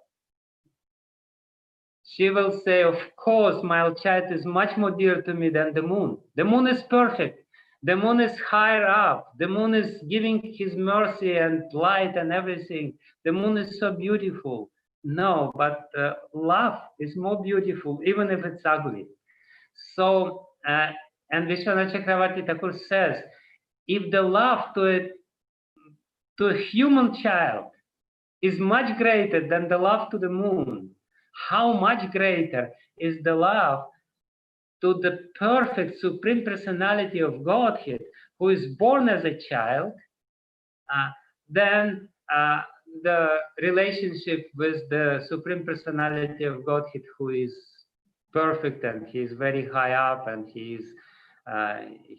She will say, of course, my child is much more dear to me than the moon. The moon is perfect. The moon is higher up. The moon is giving his mercy and light and everything. The moon is so beautiful. No, but love is more beautiful, even if it's ugly. So, and Vishwanath Chakravarti Thakur says, if the love to a human child is much greater than the love to the moon, how much greater is the love to the perfect Supreme Personality of Godhead who is born as a child than the relationship with the Supreme Personality of Godhead who is perfect and he is very high up and he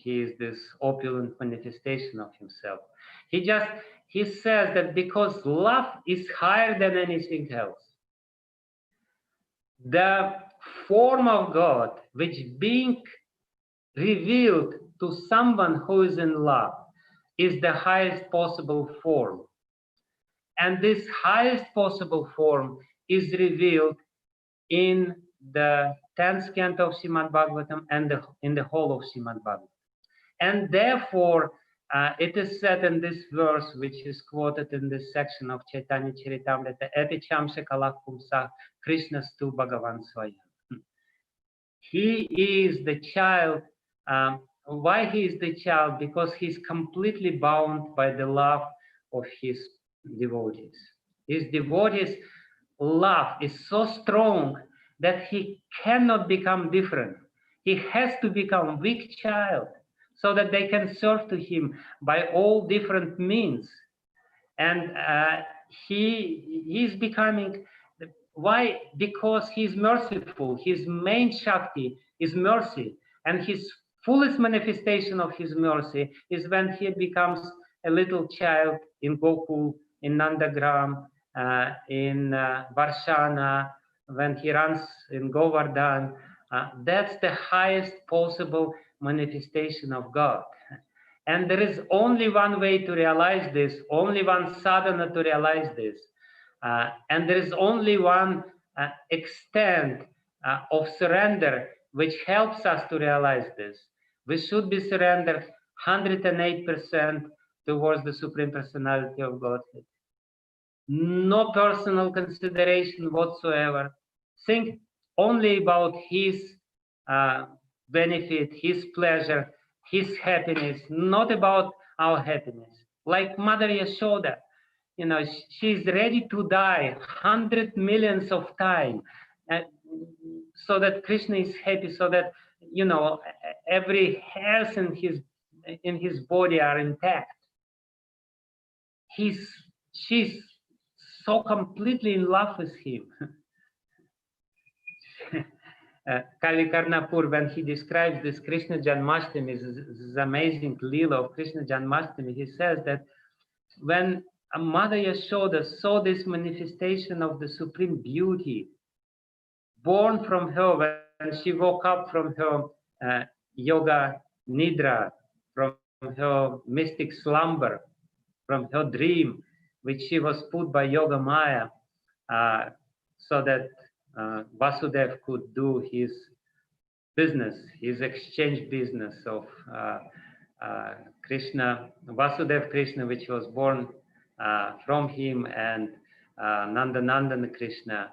is this opulent manifestation of himself. He says that because love is higher than anything else, the form of God which being revealed to someone who is in love is the highest possible form. And this highest possible form is revealed in the 10th canto of Srimad Bhagavatam and in the whole of Srimad Bhagavatam. And therefore, it is said in this verse, which is quoted in this section of Chaitanya Charitamrita, Eti Chamsa Kalak Pumsa Krishnastu Bhagavan Swayam. He is the child. Why he is the child? Because he's completely bound by the love of his devotees. His devotees' love is so strong that he cannot become different. He has to become weak child so that they can serve to him by all different means. And he is becoming Why? Because he's merciful. His main Shakti is mercy. And his fullest manifestation of his mercy is when he becomes a little child in Gokul, in Nandagram, in Varshana, when he runs in Govardhan. That's the highest possible manifestation of God. And there is only one way to realize this, only one sadhana to realize this. And there is only one extent of surrender which helps us to realize this. We should be surrendered 108% towards the Supreme Personality of Godhead. No personal consideration whatsoever. Think only about his benefit, his pleasure, his happiness, not about our happiness. Like Mother Yashoda, you know, she's ready to die 100 millions of times so that Krishna is happy, so that, you know, every hairs in his body are intact. She's so completely in love with him. Kali Karnapur, when he describes this Krishna Janamashtami, this amazing Leela of Krishna Janamashtami, he says that when Mother Yashoda saw this manifestation of the supreme beauty born from her when she woke up from her yoga nidra, from her mystic slumber, from her dream, which she was put by Yoga Maya, so that Vasudev could do his business, his exchange business of Krishna, Vasudev Krishna, which was born from him, and Nandanandana Krishna,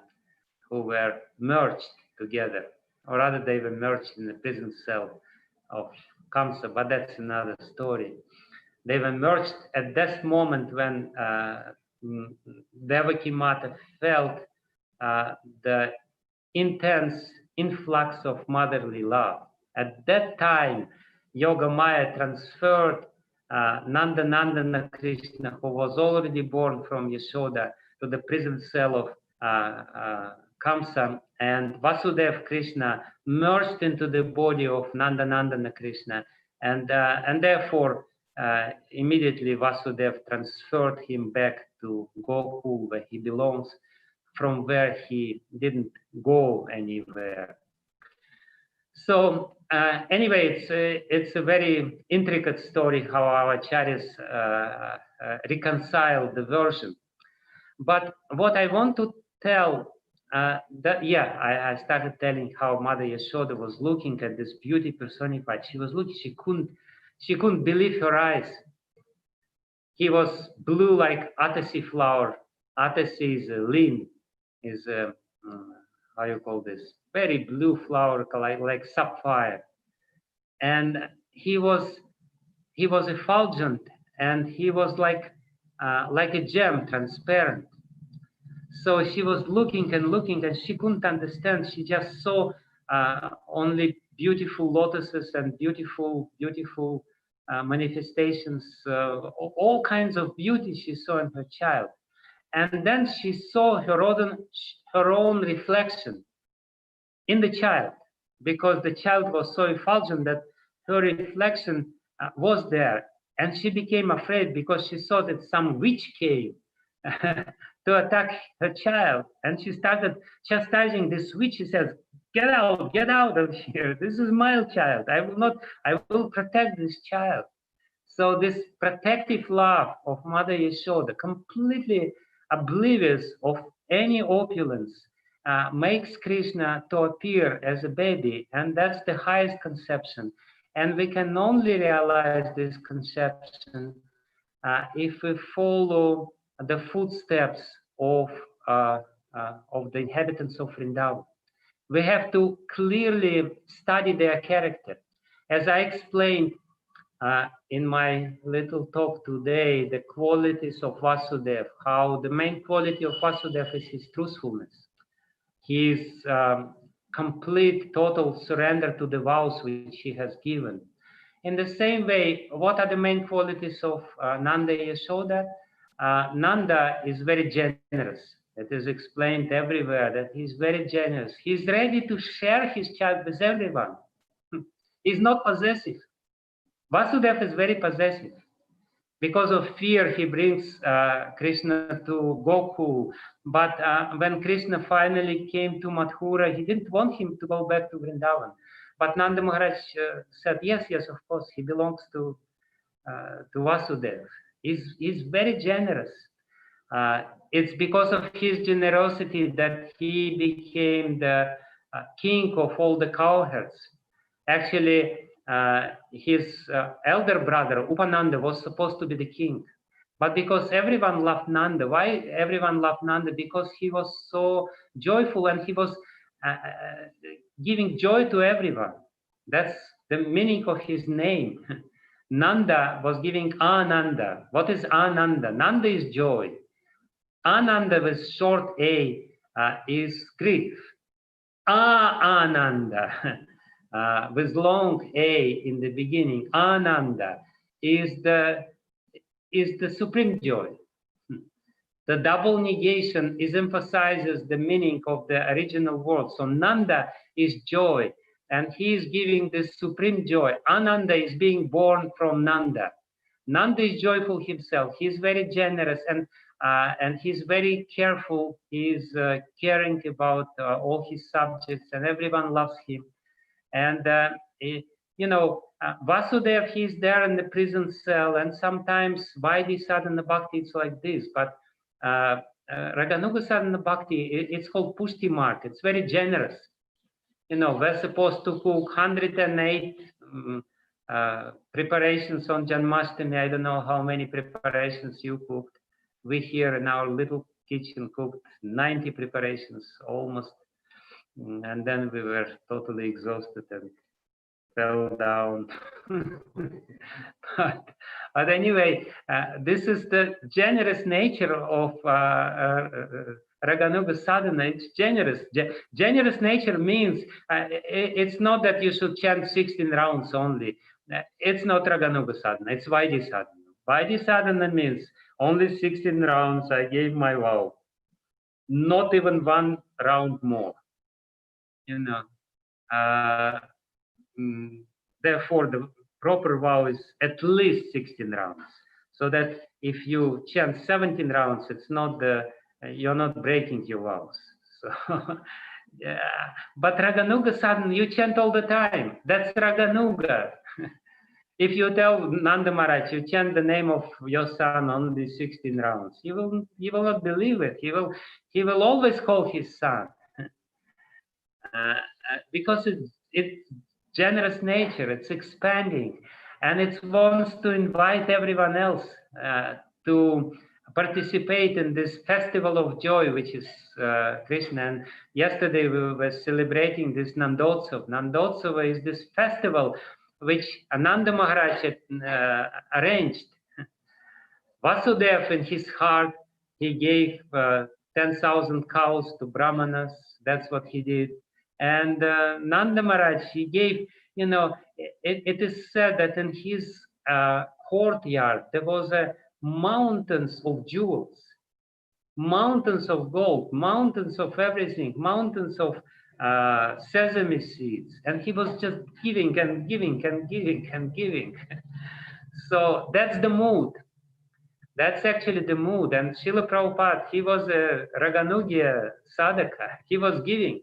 who were merged together, or rather they were merged in the prison cell of Kamsa, but that's another story. They were merged at this moment when Devaki Mata felt the intense influx of motherly love. At that time, Yoga Maya transferred Nandanandana Krishna, who was already born from Yashoda, to the prison cell of Kamsa, and Vasudev Krishna merged into the body of Nandanandana Krishna, and therefore immediately Vasudev transferred him back to Gokul, where he belongs, from where he didn't go anywhere. So anyway, it's a very intricate story how our acharyas reconcile the version. But what I want to tell, I started telling how Mother Yashoda was looking at this beauty personified. She was looking, she couldn't believe her eyes. He was blue like Atasi flower. Atasi is a lean, is a, how you call this? Very blue flower, like sapphire. And he was effulgent, and he was like a gem, transparent. So she was looking and looking, and she couldn't understand. She just saw only beautiful lotuses and beautiful manifestations, all kinds of beauty she saw in her child. And then she saw her own reflection in the child, because the child was so effulgent that her reflection was there. And she became afraid because she saw that some witch came to attack her child. And she started chastising this witch. She says, get out of here. This is my child. I will protect this child. So this protective love of Mother Yashoda, completely oblivious of any opulence, makes Krishna to appear as a baby, and that's the highest conception. And we can only realize this conception if we follow the footsteps of the inhabitants of Vrindavan. We have to clearly study their character. As I explained in my little talk today, the qualities of Vasudev, how the main quality of Vasudev is his truthfulness. His complete, total surrender to the vows which he has given. In the same way, what are the main qualities of Nanda Yashoda? Nanda is very generous. It is explained everywhere that he's very generous. He's ready to share his child with everyone. He's not possessive. Vasudeva is very possessive. Because of fear, he brings Krishna to Gokul. But when Krishna finally came to Mathura, he didn't want him to go back to Vrindavan. But Nanda Maharaj said, yes, of course, he belongs to Vasudeva. He's very generous. It's because of his generosity that he became the king of all the cowherds. Actually, his elder brother, Upananda, was supposed to be the king. But because everyone loved Nanda, why everyone loved Nanda? Because he was so joyful and he was giving joy to everyone. That's the meaning of his name. Nanda was giving Ananda. What is Ananda? Nanda is joy. Ananda with short A is grief. Ananda with long A in the beginning. Ananda is the supreme joy. The double negation emphasizes the meaning of the original word. So Nanda is joy, and he is giving this supreme joy. Ananda is being born from Nanda. Nanda is joyful himself. He's very generous, and he's very careful. He's caring about all his subjects, and everyone loves him. And Vasudeva, he's there in the prison cell, and sometimes Vaidhi sadhana bhakti, it's like this. But Raganuga sadhana bhakti, it's called pushti mark. It's very generous. We're supposed to cook 108 preparations on Janamashtami. I don't know how many preparations you cooked. We here in our little kitchen cooked 90 preparations almost. And then we were totally exhausted and fell down. but anyway, this is the generous nature of Raganuga sadhana. It's generous. Generous nature means it's not that you should chant 16 rounds only. It's not Raganuga sadhana, it's Vaidhi sadhana. Vaidhi sadhana means only 16 rounds, I gave my vow. Not even one round more. Therefore, the proper vow is at least 16 rounds. So that if you chant 17 rounds, it's not you're not breaking your vows. So, yeah. But Raganuga sadhana, you chant all the time. That's Raganuga. If you tell Nanda Maharaj, you chant the name of your son only 16 rounds, he will not believe it. He will always call his son. Because it's generous nature, it's expanding, and it wants to invite everyone else to participate in this festival of joy, which is Krishna. And yesterday we were celebrating this Nandotsava. Nandotsava is this festival which Ananda Maharaj arranged. Vasudeva, in his heart, he gave 10,000 cows to Brahmanas. That's what he did. And Nanda Maharaj, he gave, it is said that in his courtyard, there was mountains of jewels, mountains of gold, mountains of everything, mountains of sesame seeds. And he was just giving and giving and giving and giving. So that's the mood. That's actually the mood. And Srila Prabhupada, he was a Raganuga sadhaka. He was giving.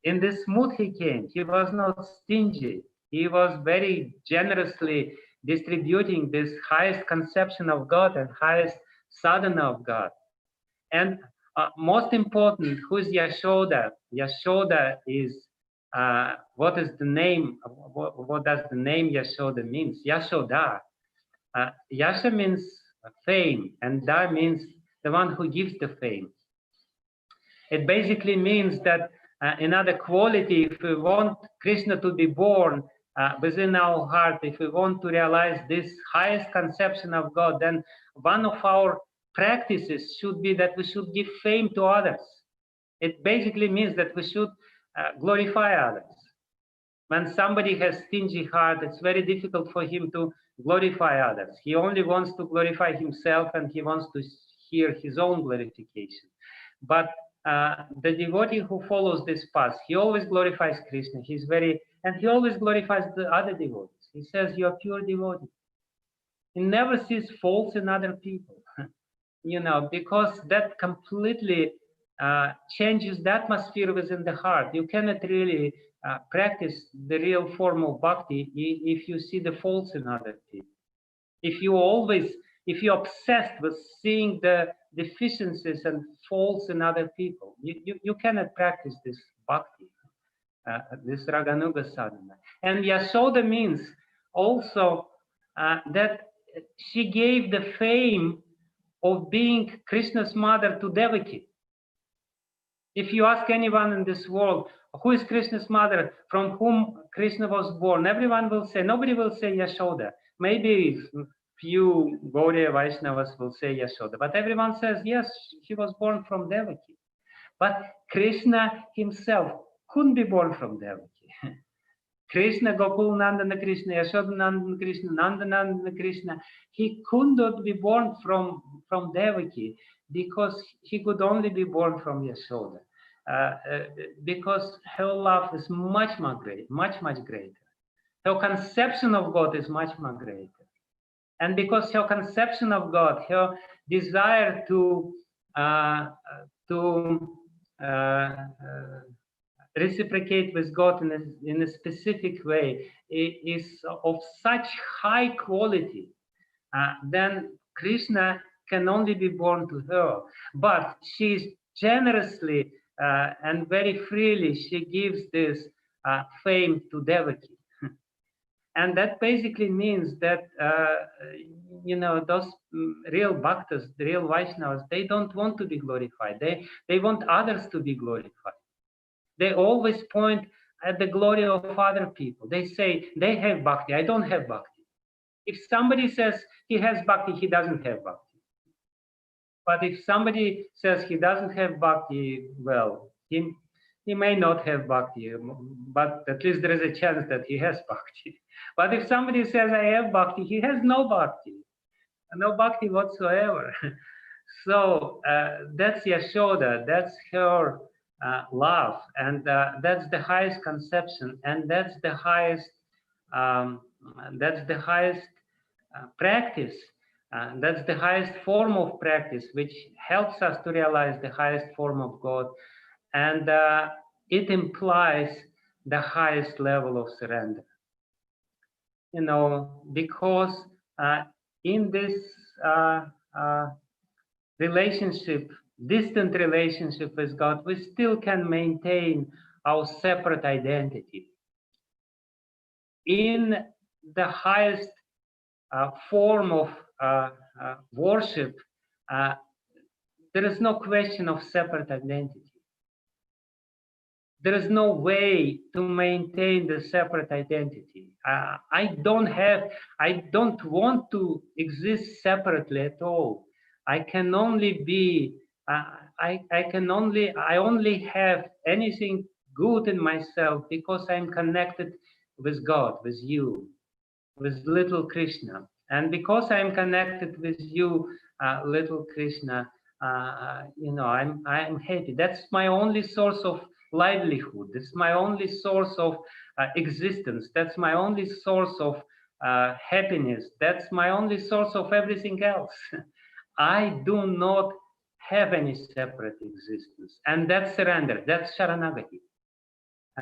In this mood he came. He was not stingy. He was very generously distributing this highest conception of God and highest sadhana of God. And most important, who is Yashoda? Yashoda is, what is the name? What does the name Yashoda means? Yashoda. Yasha means fame, and Da means the one who gives the fame. It basically means that another quality, if we want Krishna to be born within our heart, if we want to realize this highest conception of God, then one of our practices should be that we should give fame to others. It basically means that we should glorify others. When somebody has stingy heart, it's very difficult for him to glorify others. He only wants to glorify himself, and he wants to here his own glorification. But the devotee who follows this path, he always glorifies Krishna. And he always glorifies the other devotees. He says, "You are pure devotee." He never sees faults in other people, because that completely changes the atmosphere within the heart. You cannot really practice the real form of bhakti if you see the faults in other people. If you're obsessed with seeing the deficiencies and faults in other people, you cannot practice this bhakti, this Raganuga sadhana. And Yashoda means also that she gave the fame of being Krishna's mother to Devaki. If you ask anyone in this world, who is Krishna's mother, from whom Krishna was born, everyone will say, nobody will say Yashoda. Maybe few Gaudiya Vaishnavas will say Yashoda, but everyone says, yes, she was born from Devaki. But Krishna himself couldn't be born from Devaki. Krishna, Gokul Nandana Krishna, Yashoda Nandana Krishna, Nanda Nandana Krishna, he could not be born from Devaki because he could only be born from Yashoda. Because her love is much greater. Her conception of God is much more greater. And because her conception of God, her desire to reciprocate with God in a specific way is of such high quality, then Krishna can only be born to her. But she is generously and very freely, she gives this fame to Devaki. And that basically means that, those real bhaktas, the real Vaishnavas, they don't want to be glorified. They want others to be glorified. They always point at the glory of other people. They say, they have bhakti, I don't have bhakti. If somebody says he has bhakti, he doesn't have bhakti. But if somebody says he doesn't have bhakti, well, he may not have bhakti, but at least there is a chance that he has bhakti. But if somebody says I have bhakti, he has no bhakti whatsoever. So that's Yashoda, that's her love, and that's the highest conception, and that's the highest practice. That's the highest form of practice, which helps us to realize the highest form of God, and it implies the highest level of surrender. Because in this distant relationship with God, we still can maintain our separate identity. In the highest form of worship, there is no question of separate identity. There is no way to maintain the separate identity. I don't want to exist separately at all. I can only be, I only have anything good in myself because I'm connected with God, with you, with little Krishna. And because I'm connected with you, little Krishna, I'm happy. That's my only source of livelihood. That's my only source of existence. That's my only source of happiness. That's my only source of everything else. I do not have any separate existence. And that's surrender. That's Sharanagati.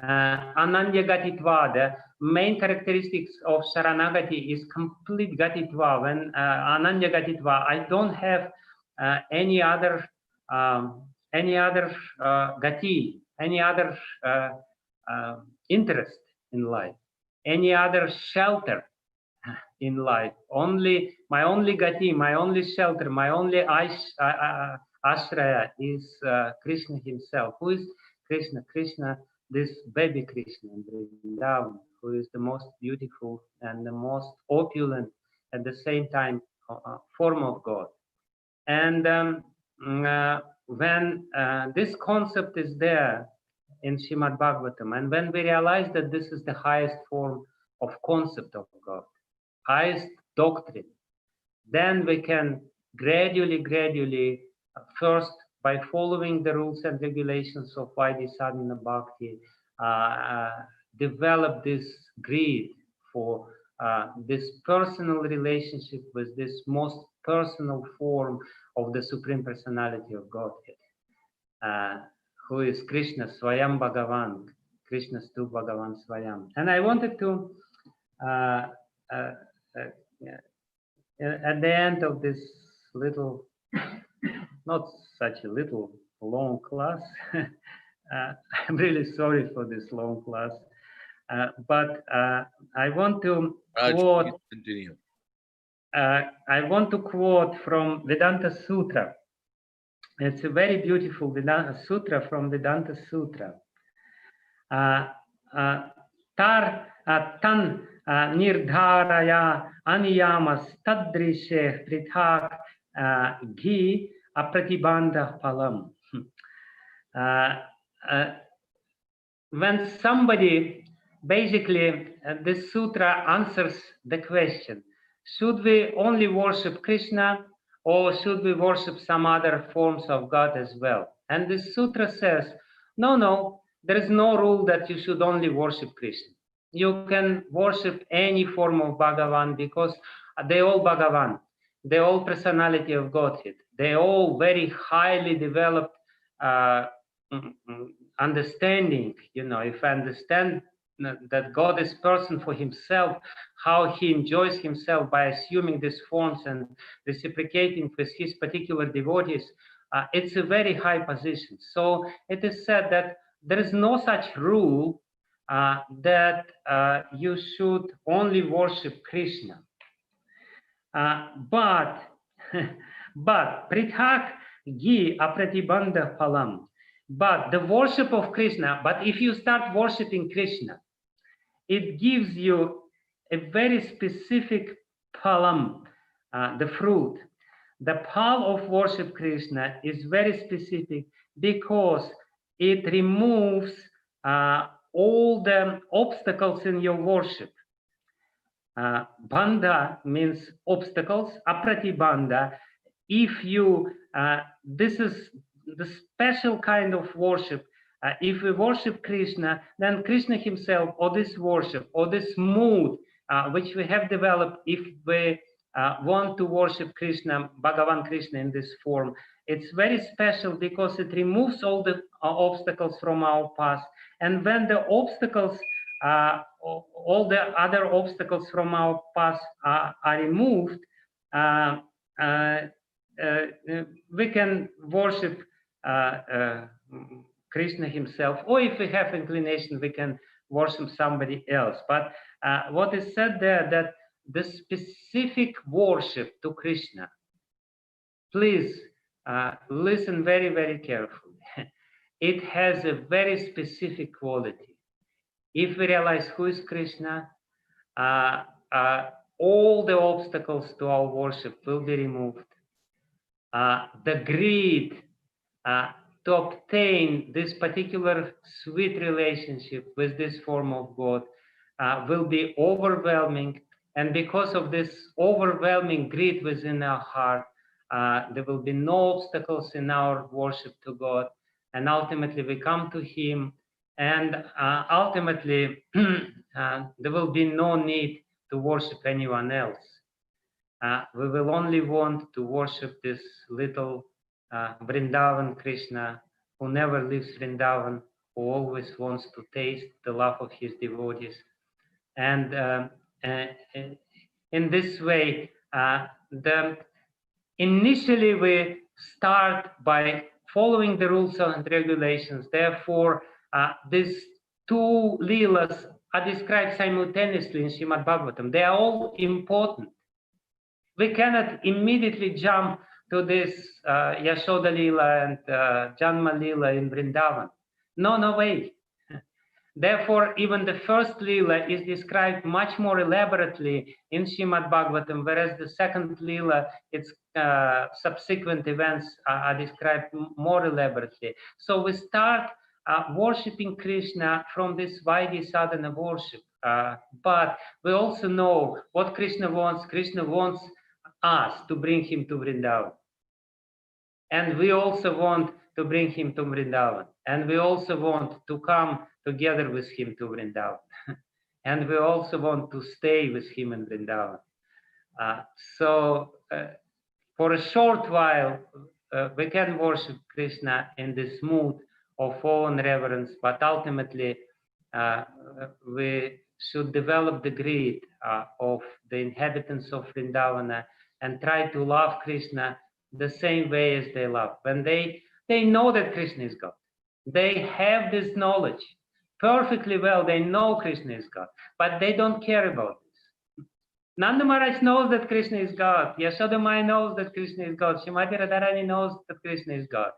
Ananya Gatitva, the main characteristics of Sharanagati is complete Gatitva. When Ananya Gatitva, I don't have any other Gati, any other interest in life, any other shelter in life. My only Gati, my only shelter, my only Ashraya is Krishna himself. Who is Krishna? Krishna, this baby Krishna in Vrindavan, who is the most beautiful and the most opulent at the same time form of God. And when this concept is there in Srimad Bhagavatam, and when we realize that this is the highest form of concept of God, highest doctrine, then we can gradually, first by following the rules and regulations of Vaidhi Sadhana Bhakti, develop this greed for this personal relationship with this most personal form of the Supreme Personality of Godhead, who is Krishna Swayam Bhagavan, Krishna Stu Bhagavan Swayam. And I wanted to, at the end of this little, not such a little, long class, I'm really sorry for this long class, but I want to quote. Please continue. I want to quote from Vedanta Sutra. It's a very beautiful Vedanta Sutra from Vedanta Sutra. Tan nirdharaya aniyamas tadrishe prithak gi apratibandha palam. When somebody, basically, this sutra answers the question, should we only worship Krishna or should we worship some other forms of God as well? And this sutra says, no, there is no rule that you should only worship Krishna. You can worship any form of Bhagavan because they all Bhagavan, they all personality of Godhead, they all very highly developed understanding. If I understand that God is person for himself, how he enjoys himself by assuming these forms and reciprocating with his particular devotees, it's a very high position. So it is said that there is no such rule that you should only worship Krishna. But prithak gi apratibandha phalam. But the worship of Krishna, but if you start worshiping Krishna, it gives you a very specific phalam, the fruit. The phal of worship Krishna is very specific because it removes all the obstacles in your worship. Bandha means obstacles, apratibandha. If you, this is the special kind of worship. If we worship Krishna, then Krishna himself, or this worship, or this mood, which we have developed, if we want to worship Krishna, Bhagavan Krishna in this form, it's very special because it removes all the obstacles from our path. And when the obstacles, all the other obstacles from our path are removed, we can worship Krishna himself, or if we have inclination, we can worship somebody else. But what is said there, that the specific worship to Krishna, please listen very, very carefully. It has a very specific quality. If we realize who is Krishna, all the obstacles to our worship will be removed. The greed to obtain this particular sweet relationship with this form of God will be overwhelming. And because of this overwhelming greed within our heart, there will be no obstacles in our worship to God. And ultimately we come to him, and ultimately there will be no need to worship anyone else. We will only want to worship this little Vrindavan Krishna, who never leaves Vrindavan, who always wants to taste the love of his devotees. And in this way, initially we start by following the rules and regulations. Therefore, these two Leelas are described simultaneously in Srimad Bhagavatam. They are all important. We cannot immediately jump to this Yashoda Leela and Janma Leela in Vrindavan. No way. Therefore, even the first Leela is described much more elaborately in Srimad Bhagavatam, whereas the second Leela, its subsequent events are described more elaborately. So we start worshipping Krishna from this Vaidhi sadhana worship. But we also know what Krishna wants. Krishna wants us to bring him to Vrindavan. And we also want to bring him to Vrindavan. And we also want to come together with him to Vrindavan. And we also want to stay with him in Vrindavan. So for a short while, we can worship Krishna in this mood of awe and reverence, but ultimately we should develop the greed of the inhabitants of Vrindavana and try to love Krishna the same way as they love. When they know that Krishna is God, they have this knowledge perfectly well. They know Krishna is God, but they don't care about this. Nanda Maharaj knows that Krishna is God. Yashoda Mai knows that Krishna is God. Srimati Radharani knows that Krishna is God.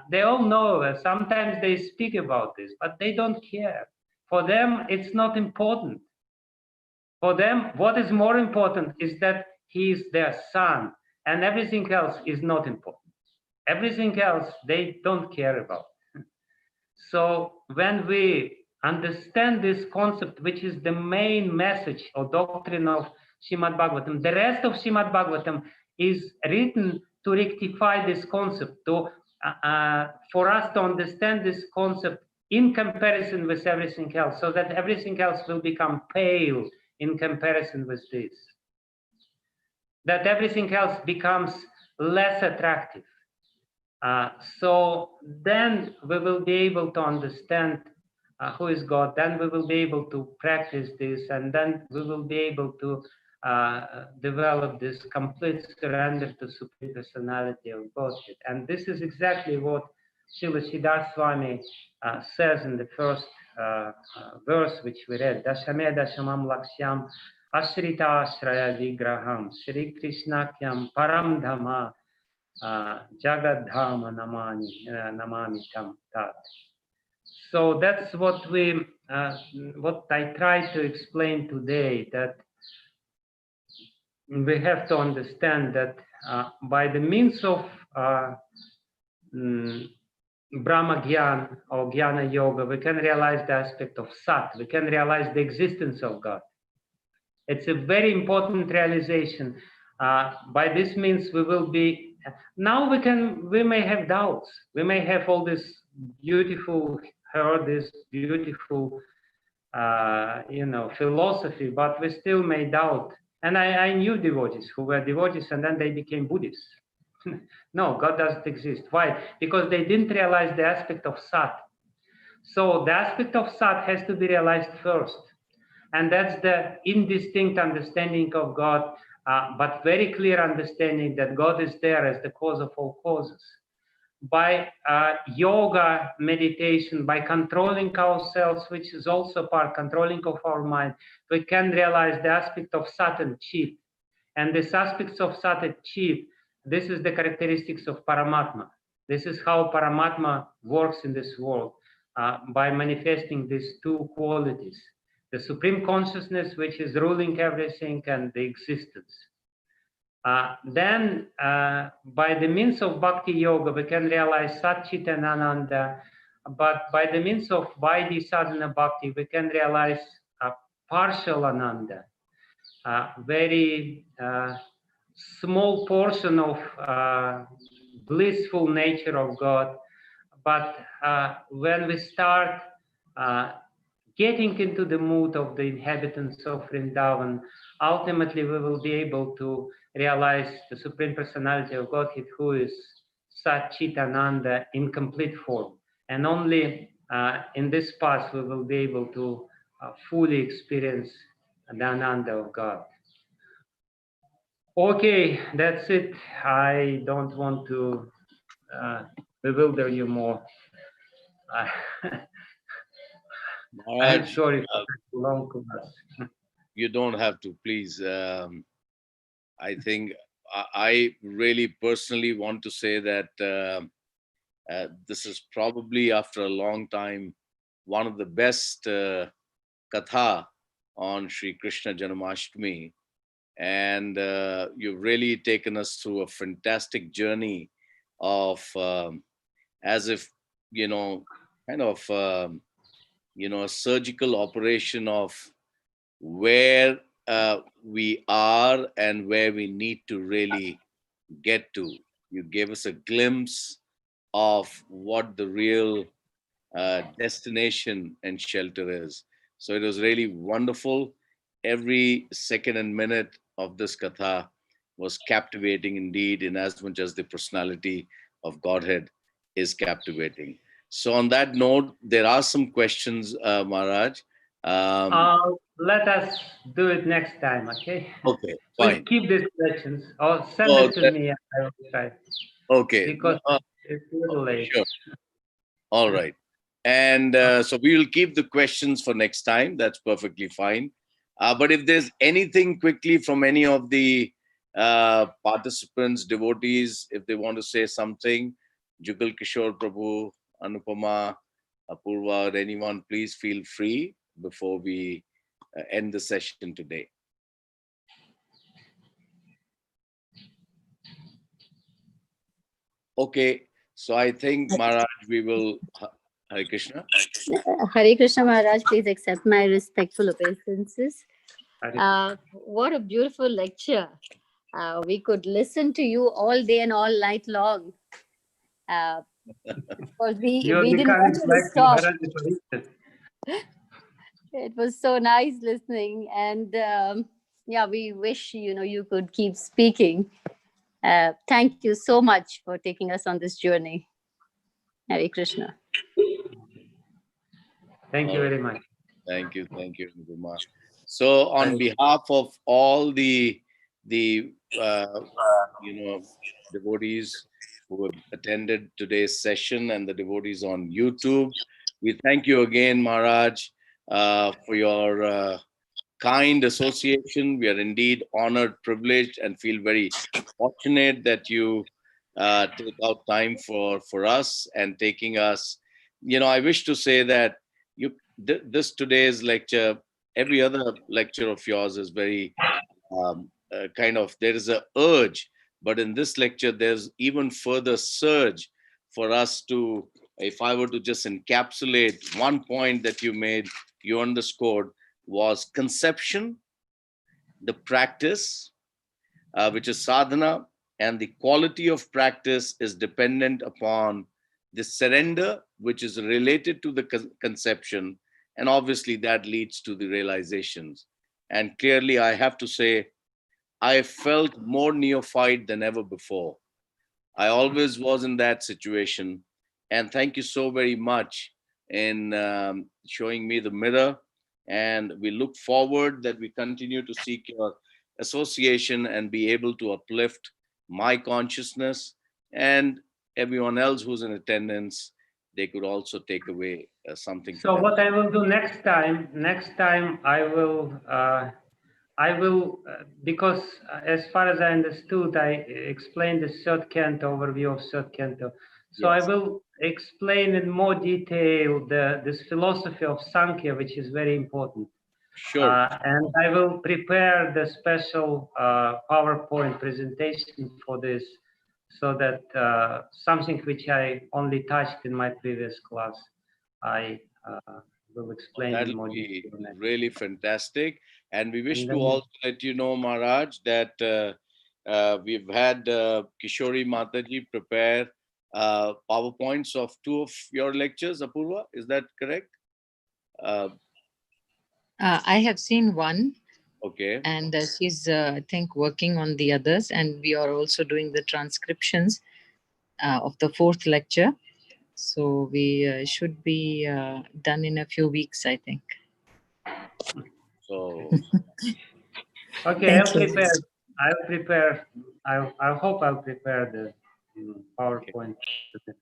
They all know. Sometimes they speak about this, but they don't care. For them, it's not important. For them, what is more important is that he is their son, and everything else is not important. Everything else they don't care about. So when we understand this concept, which is the main message or doctrine of Srimad Bhagavatam, the rest of Srimad Bhagavatam is written to rectify this concept, to for us to understand this concept in comparison with everything else, so that everything else will become pale in comparison with this. That everything else becomes less attractive. So then we will be able to understand who is God, then we will be able to practice this, and then we will be able to develop this complete surrender to Supreme Personality of Godhead. And this is exactly what Srila Siddhartha Swami says in the first verse which we read, Dashame Dashamam Lakshyam Ashrita Ashraya Vigraham Shri Krishnakyam Param Dhamma Jagadhama Namami Tam Tat. So that's what I try to explain today, that we have to understand that by the means of Brahma Gyan or Jnana Yoga, we can realize the aspect of Sat, we can realize the existence of God. It's a very important realization. By this means we will be, now we may have doubts, we may have all this beautiful, this beautiful philosophy, but we still may doubt. And I knew devotees who were devotees and then they became Buddhists. No, God doesn't exist. Why? Because they didn't realize the aspect of Sat. So the aspect of Sat has to be realized first. And that's the indistinct understanding of God, but very clear understanding that God is there as the cause of all causes. By yoga, meditation, by controlling ourselves, which is also part controlling of our mind, we can realize the aspect of Sat and Chit. And this aspects of Sat and Chit, this is the characteristics of Paramatma. This is how Paramatma works in this world, by manifesting these two qualities. The Supreme Consciousness, which is ruling everything, and the existence. Then, by the means of Bhakti Yoga, we can realize Sat, Chit, and Ananda. But by the means of Vaidhi Sadhana Bhakti, we can realize a partial Ananda, very small portion of blissful nature of God. But when we start getting into the mood of the inhabitants of Vrindavan, ultimately we will be able to realize the Supreme Personality of Godhead, who is Sat Chit Ananda in complete form. And only in this path we will be able to fully experience the Ananda of God. Okay, that's it. I don't want to bewilder you more. I'm sorry for the long class. You don't have to, please. I think I really personally want to say that this is probably, after a long time, one of the best katha on Sri Krishna Janamashtami. And you've really taken us through a fantastic journey of, as if, kind of, a surgical operation of where we are and where we need to really get to. You gave us a glimpse of what the real destination and shelter is. So it was really wonderful. Every second and minute of this katha was captivating indeed, in as much as the personality of Godhead is captivating. So, on that note, there are some questions, Maharaj. Let us do it next time, okay? Okay, Please fine. keep these questions or send Oh, it to me. I will try. okay. Because it's a little late. Sure. All right. And so we will keep the questions for next time. That's perfectly fine. But if there's anything quickly from any of the participants, devotees, if they want to say something, Jugal Kishore Prabhu, Anupama, Apurva, or anyone, please feel free before we end the session today. Okay, so I think, Maharaj, we will. Hare Krishna. Hare Krishna Maharaj, please accept my respectful obeisances. What a beautiful lecture. We could listen to you all day and all night long. Because we didn't want to stop. It was so nice listening. And yeah, we wish, you could keep speaking. Thank you so much for taking us on this journey. Hare Krishna. Thank you very much. Thank you, Niruma. So, on behalf of all the devotees who have attended today's session and the devotees on YouTube, we thank you again, Maharaj, for your kind association. We are indeed honored, privileged, and feel very fortunate that you take out time for us and taking us. I wish to say that this today's lecture, every other lecture of yours is very there is a urge, but in this lecture there's even further surge for us to, if I were to just encapsulate one point that you underscored, was conception, the practice, which is sadhana, and the quality of practice is dependent upon the surrender, which is related to the conception, and obviously that leads to the realizations. And clearly, I have to say, I felt more neophyte than ever before. I always was in that situation. And thank you so very much in showing me the mirror. And we look forward that we continue to seek your association and be able to uplift my consciousness and everyone else who's in attendance. They could also take away something. So what I will do next time I will, because as far as I understood, I explained the third canto, overview of third canto. So yes. I will explain in more detail this philosophy of Sankhya, which is very important. Sure. And I will prepare the special PowerPoint presentation for this, so that something which I only touched in my previous class, I will explain in more detail. Really fantastic. And we wish to also let you know, Maharaj, that we've had Kishori Mataji prepare PowerPoints of 2 of your lectures, Apurva. Is that correct? I have seen one. Okay. And she's, I think, working on the others. And we are also doing the transcriptions of the 4th lecture. So we should be done in a few weeks, I think. So, okay, I'll prepare. I hope I'll prepare the PowerPoint. Okay.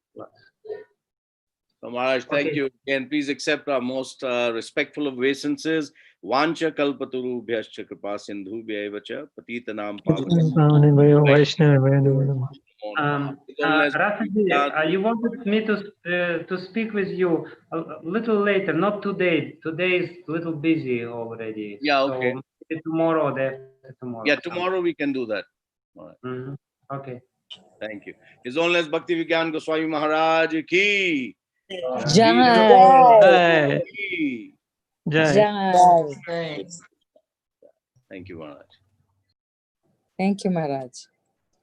So Maharaj, thank you again. Please accept our most respectful obeisances. Vancha kalpaturu bhyascha kripa sindhu bhyayavacha patitanam Rafaji, you wanted me to speak with you a little later, not today. Today is a little busy already. Yeah, okay. So maybe tomorrow or the after tomorrow. Yeah, tomorrow we can do that. Mm-hmm. Okay. Thank you. His Holiness Bhakti Vijnana Goswami Maharaj ki. Jai. Jai. Jai. Thank you, Maharaj. Thank you, Maharaj.